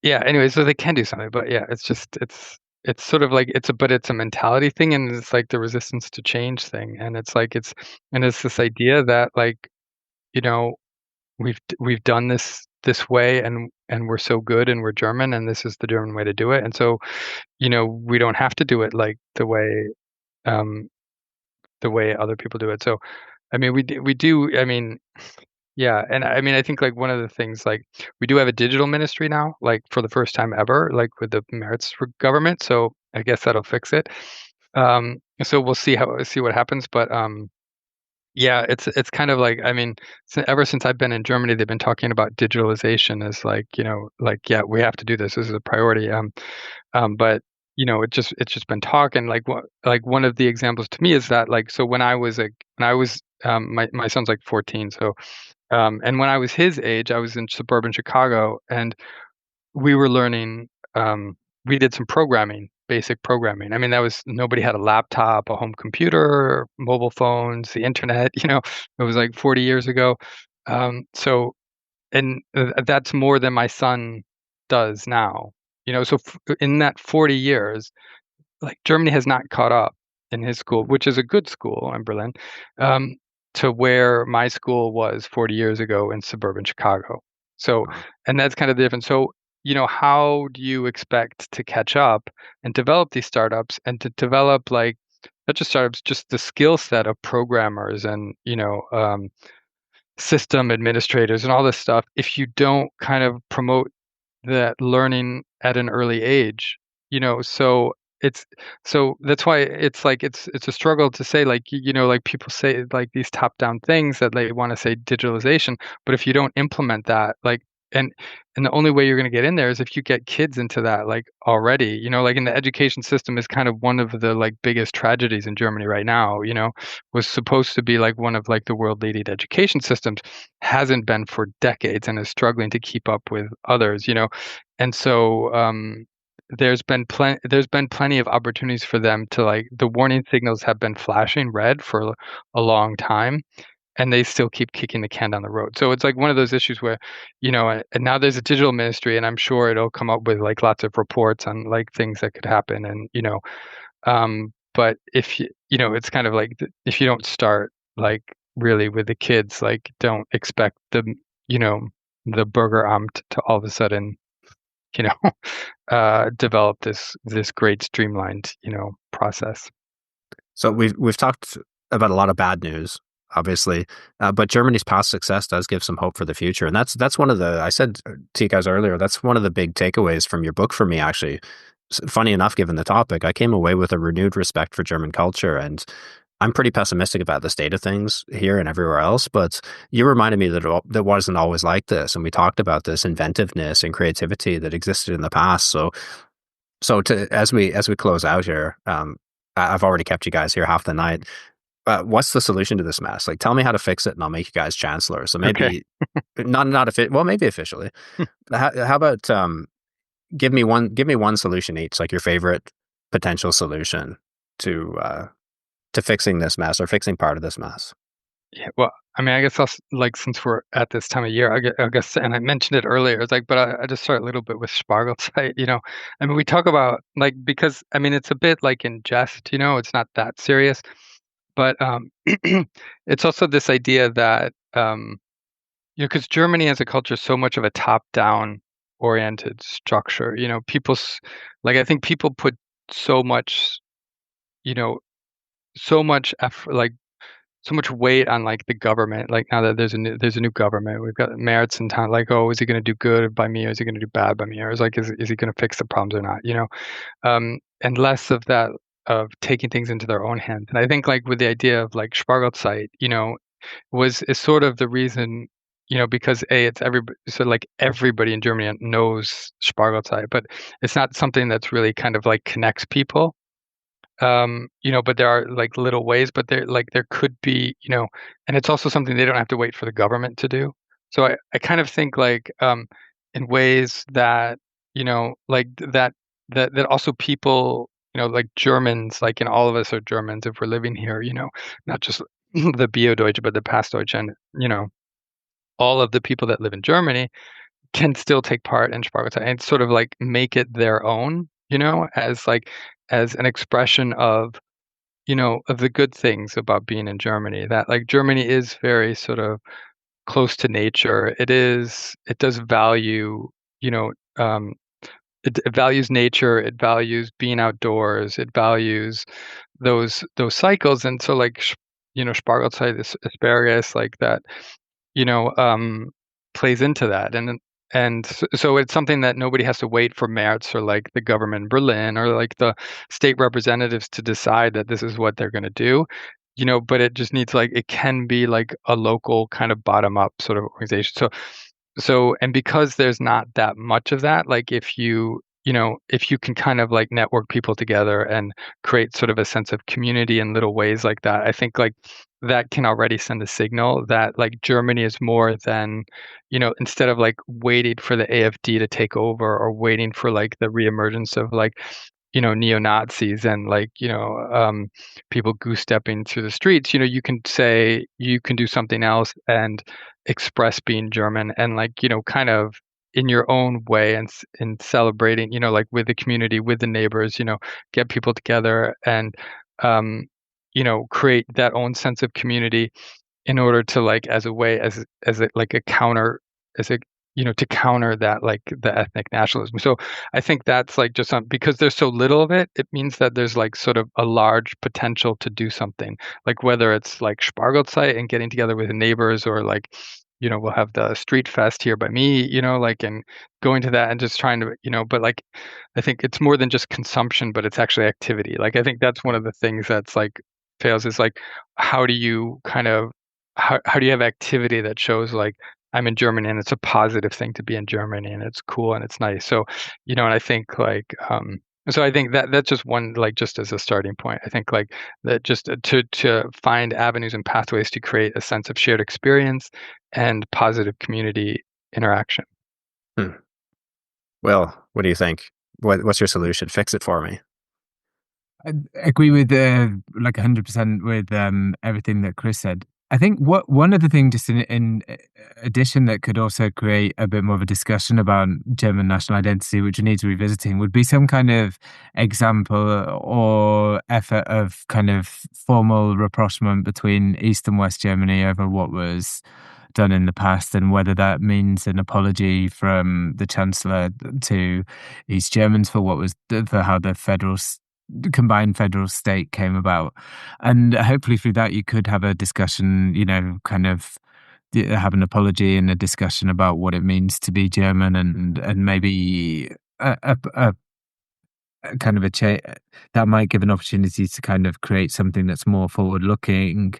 yeah, anyways, so they can do something, but yeah, it's just it's sort of like it's a mentality thing, and it's like the resistance to change thing, and it's like it's this idea that like, we've done this way, and we're so good, and we're German, and this is the German way to do it, and so we don't have to do it like the way other people do it. So I mean, we do. I mean, yeah, and I mean, I think like one of the things, like we do have a digital ministry now, like for the first time ever, like with the Merz government. So I guess that'll fix it. So we'll see what happens, but yeah, it's kind of like, I mean, ever since I've been in Germany, they've been talking about digitalization as like, like, yeah, we have to do this. This is a priority. But it's just been talk, and like one of the examples to me is that like, so when I was my son's like 14, so and when I was his age, I was in suburban Chicago, and we were learning, we did some programming, basic programming. I mean, nobody had a laptop, a home computer, mobile phones, the internet, it was like 40 years ago. So, and that's more than my son does now, so in that 40 years, like Germany has not caught up in his school, which is a good school in Berlin, to where my school was 40 years ago in suburban Chicago. So, and that's kind of different. So, how do you expect to catch up and develop these startups, and to develop like not just startups, just the skill set of programmers and, system administrators and all this stuff, if you don't kind of promote that learning at an early age, so it's so that's why it's like it's a struggle to say, like, like people say like these top down things that they want to say digitalization, but if you don't implement that, like, and and the only way you're going to get in there is if you get kids into that, like, already, like in the education system is kind of one of the like biggest tragedies in Germany right now, was supposed to be like one of like the world leading education systems, hasn't been for decades and is struggling to keep up with others, and so there's been plenty of opportunities for them to, like, the warning signals have been flashing red for a long time, and they still keep kicking the can down the road. So it's like one of those issues where, and now there's a digital ministry, and I'm sure it'll come up with like lots of reports on like things that could happen, and but if it's kind of like if you don't start like really with the kids, like, don't expect you know the burger amt to all of a sudden you know develop this great streamlined process. So we've talked about a lot of bad news, obviously, but Germany's past success does give some hope for the future, and that's one of the, I said to you guys earlier, that's one of the big takeaways from your book for me. Actually, funny enough, given the topic, I came away with a renewed respect for German culture, and I'm pretty pessimistic about the state of things here and everywhere else. But you reminded me that wasn't always like this, and we talked about this inventiveness and creativity that existed in the past. So as we close out here, I've already kept you guys here half the night. What's the solution to this mess? Like, tell me how to fix it, and I'll make you guys chancellor. So maybe maybe officially. How about give me one solution each, like your favorite potential solution to fixing this mess or fixing part of this mess. Yeah, well, I mean, I guess like, since we're at this time of year, I guess, and I mentioned it earlier, it's like, but I just start a little bit with Spargelzeit, I mean, we talk about, like, because, I mean, it's a bit like in jest, it's not that serious, but it's also this idea that, because Germany as a culture is so much of a top-down oriented structure, like, I think people put so much, so much effort, like, so much weight on, like, the government. Like, now that there's a new government, we've got Merz in town. Like, oh, is he going to do good by me, or is he going to do bad by me, or is he going to fix the problems or not? And less of that, of taking things into their own hands. And I think, like, with the idea of like Spargelzeit, is sort of the reason. Because it's everybody, so like everybody in Germany knows Spargelzeit, but it's not something that's really kind of like connects people. But there are like little ways, but there could be, and it's also something they don't have to wait for the government to do. So I kind of think, like, in ways that, like that also people, like Germans, like, all of us are Germans if we're living here, not just the Bio-Deutsche, but the Past-Deutsche, and, all of the people that live in Germany can still take part in Spargelzeit and sort of like make it their own, as an expression of, of the good things about being in Germany. That, like, Germany is very sort of close to nature. It does value, it values nature. It values being outdoors. It values those cycles. And so, like, Spargelzeit, this asparagus, like that, you know, um, plays into that. So it's something that nobody has to wait for Merz or like the government in Berlin or like the state representatives to decide that this is what they're going to do, but it just needs, like, it can be like a local kind of bottom up sort of organization. And because there's not that much of that, like, if you can kind of like network people together and create sort of a sense of community in little ways like that, I think, like, that can already send a signal that, like, Germany is more than, instead of like waiting for the AfD to take over or waiting for like the reemergence of like, neo-Nazis and like, people goose stepping through the streets, you can say you can do something else and express being German and, like, kind of in your own way, and celebrating, like, with the community, with the neighbors, get people together and, um, create that own sense of community in order to, like, as a way, as a, like, a counter, as a, to counter that, like, the ethnic nationalism. So I think that's, like, just because there's so little of it, it means that there's, like, sort of a large potential to do something, like whether it's like Spargelzeit and getting together with the neighbors, or like, we'll have the street fest here by me, like, and going to that and just trying to, but like, I think it's more than just consumption, but it's actually activity. Like, I think that's one of the things that's like fails is like, how do you kind of, how do you have activity that shows like, I'm in Germany and it's a positive thing to be in Germany and it's cool and it's nice. So, and I think like, so I think that that's just one, like, just as a starting point. I think like that just to find avenues and pathways to create a sense of shared experience and positive community interaction. Hmm. Well, what do you think? What's your solution? Fix it for me. I agree with like 100% with everything that Chris said. I think one other thing, just in addition, that could also create a bit more of a discussion about German national identity, which needs revisiting, would be some kind of example or effort of kind of formal rapprochement between East and West Germany over what was done in the past, and whether that means an apology from the Chancellor to East Germans for for how the combined federal state came about. And hopefully through that you could have a discussion, kind of have an apology and a discussion about what it means to be German, and maybe a kind of a change that might give an opportunity to kind of create something that's more forward looking,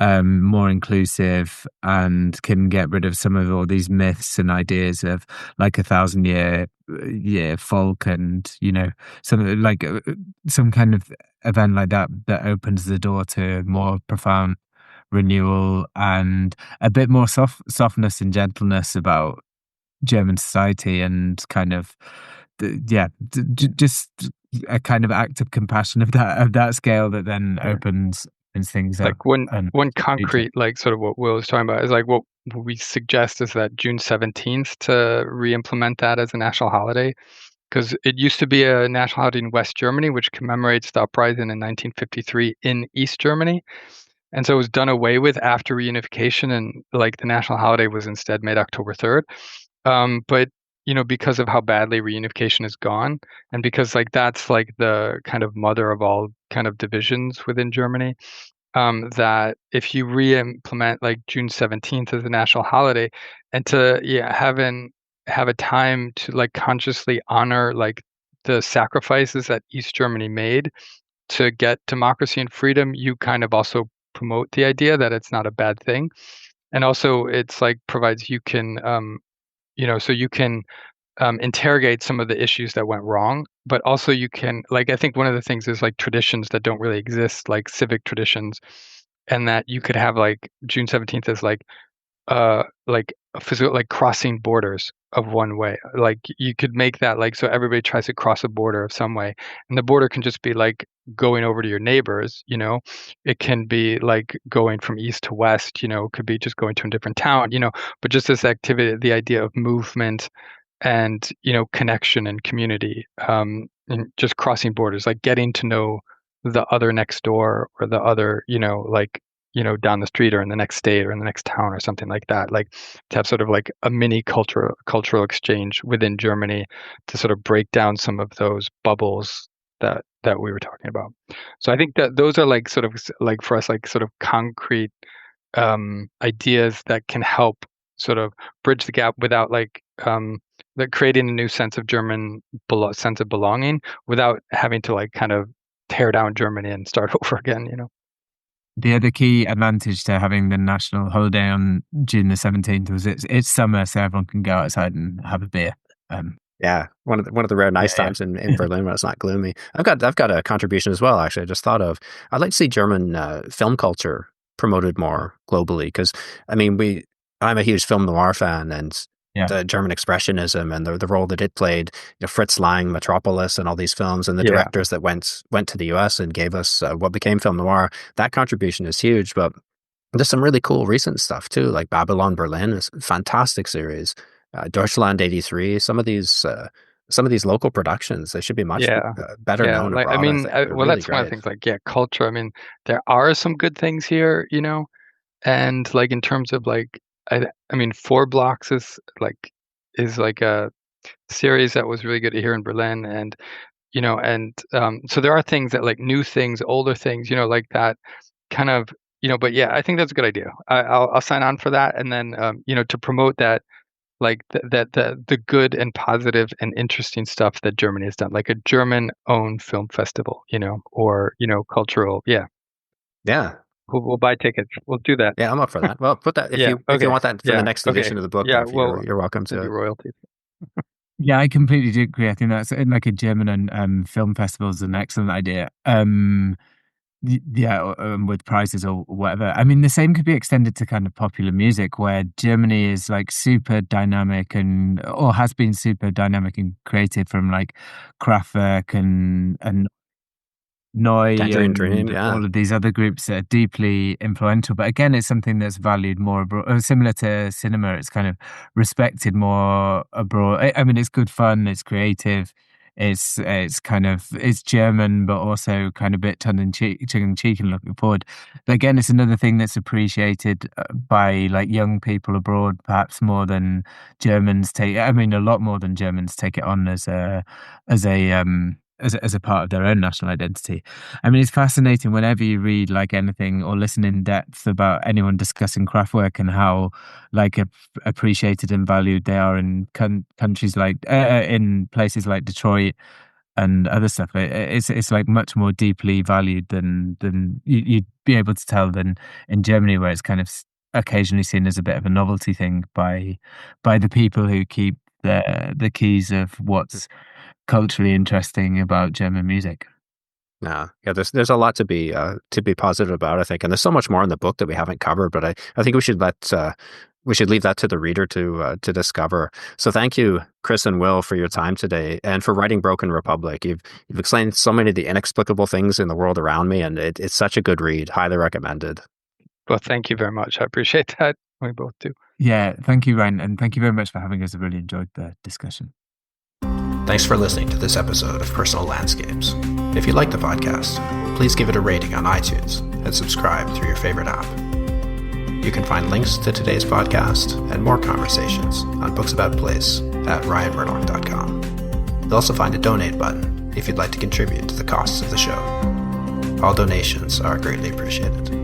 more inclusive, and can get rid of some of all these myths and ideas of like 1,000 year folk, and some like some kind of event like that that opens the door to more profound renewal and a bit more softness and gentleness about German society, and kind of just a kind of act of compassion of that scale that then Sure. opens things up Like one and one future. concrete, like, sort of what Will was talking about is like what we suggest is that June 17th to re-implement that as a national holiday, because it used to be a national holiday in West Germany, which commemorates the uprising in 1953 in East Germany. And so it was done away with after reunification, and like the national holiday was instead made October 3rd. But because of how badly reunification has gone, and because like that's like the kind of mother of all kind of divisions within Germany, that if you re-implement like June 17th as a national holiday, and to have a time to like consciously honor like the sacrifices that East Germany made to get democracy and freedom, you kind of also promote the idea that it's not a bad thing. And also it's like provides you can so you can interrogate some of the issues that went wrong, but also you can, like, I think one of the things is like traditions that don't really exist, like civic traditions, and that you could have like June 17th as like a physical, like crossing borders of one way. Like you could make that like so everybody tries to cross a border of some way, and the border can just be like going over to your neighbors. It can be like going from east to west. It could be just going to a different town. But just this activity, the idea of movement and connection and community, and just crossing borders, like getting to know the other next door, or the other like down the street, or in the next state, or in the next town, or something like that, like to have sort of like a mini cultural exchange within Germany to sort of break down some of those bubbles that we were talking about. So I think that those are like sort of like for us, like sort of concrete ideas that can help sort of bridge the gap without like creating a new sense of sense of belonging, without having to like kind of tear down Germany and start over again. The other key advantage to having the national holiday on June the 17th was it's summer, so everyone can go outside and have a beer. Um, Yeah, one of the rare nice yeah, times in Berlin when it's not gloomy. I've got a contribution as well. Actually, I just thought of. I'd like to see German film culture promoted more globally, because I mean I'm a huge film noir fan, and yeah, the German expressionism and the role that it played. Fritz Lang, Metropolis, and all these films, and the Yeah. directors that went to the U.S. and gave us what became film noir. That contribution is huge, but there's some really cool recent stuff too, like Babylon Berlin is a fantastic series. Deutschland '83. Some of these local productions, they should be much Yeah. better Yeah. known Like, I abroad. I mean, think they're well, really that's one of the great. things, like, yeah, culture. I mean, there are some good things here, and like in terms of like, I mean, Four Blocks is like a series that was really good here in Berlin, and so there are things that like new things, older things, like that kind of. but yeah, I think that's a good idea. I'll sign on for that, and then to promote that, like the good and positive and interesting stuff that Germany has done, like a German-owned film festival, or cultural. Yeah, Yeah. we'll buy tickets. We'll do that. Yeah, I'm up for that. Well, put that if Yeah. you Okay. want that for the next Okay. edition of the book, Yeah. Murphy, Well, you're welcome send to. you royalties. Yeah, I completely do agree. I think that's like a German and film festival is an excellent idea. Yeah, with prizes or whatever. I mean, the same could be extended to kind of popular music, where Germany is like super dynamic or has been super dynamic and creative, from like Kraftwerk and Neu Tangerine Dream, and yeah. all of these other groups that are deeply influential. But again, it's something that's valued more abroad. Similar to cinema, it's kind of respected more abroad. I mean, it's good fun, it's creative, it's German, but also kind of a bit tongue in cheek and looking forward. But again, it's another thing that's appreciated by like young people abroad, perhaps more than Germans take. I mean, a lot more than Germans take it on as a part of their own national identity. I mean, it's fascinating whenever you read like anything or listen in depth about anyone discussing Kraftwerk and how like appreciated and valued they are in countries like in places like Detroit and other stuff. It's like much more deeply valued than you'd be able to tell than in Germany, where it's kind of occasionally seen as a bit of a novelty thing by the people who keep the keys of what's culturally interesting about German music. Yeah, there's a lot to be positive about, I think, and there's so much more in the book that we haven't covered. But I think we should leave that to the reader to discover. So thank you, Chris and Will, for your time today and for writing Broken Republic. You've explained so many of the inexplicable things in the world around me, and it's such a good read. Highly recommended. Well, thank you very much. I appreciate that. We both do. Yeah, thank you, Ryan, and thank you very much for having us. I really enjoyed the discussion. Thanks for listening to this episode of Personal Landscapes. If you like the podcast, please give it a rating on iTunes and subscribe through your favorite app. You can find links to today's podcast and more conversations on Books About Place at ryanmurdoch.com. You'll also find a donate button if you'd like to contribute to the costs of the show. All donations are greatly appreciated.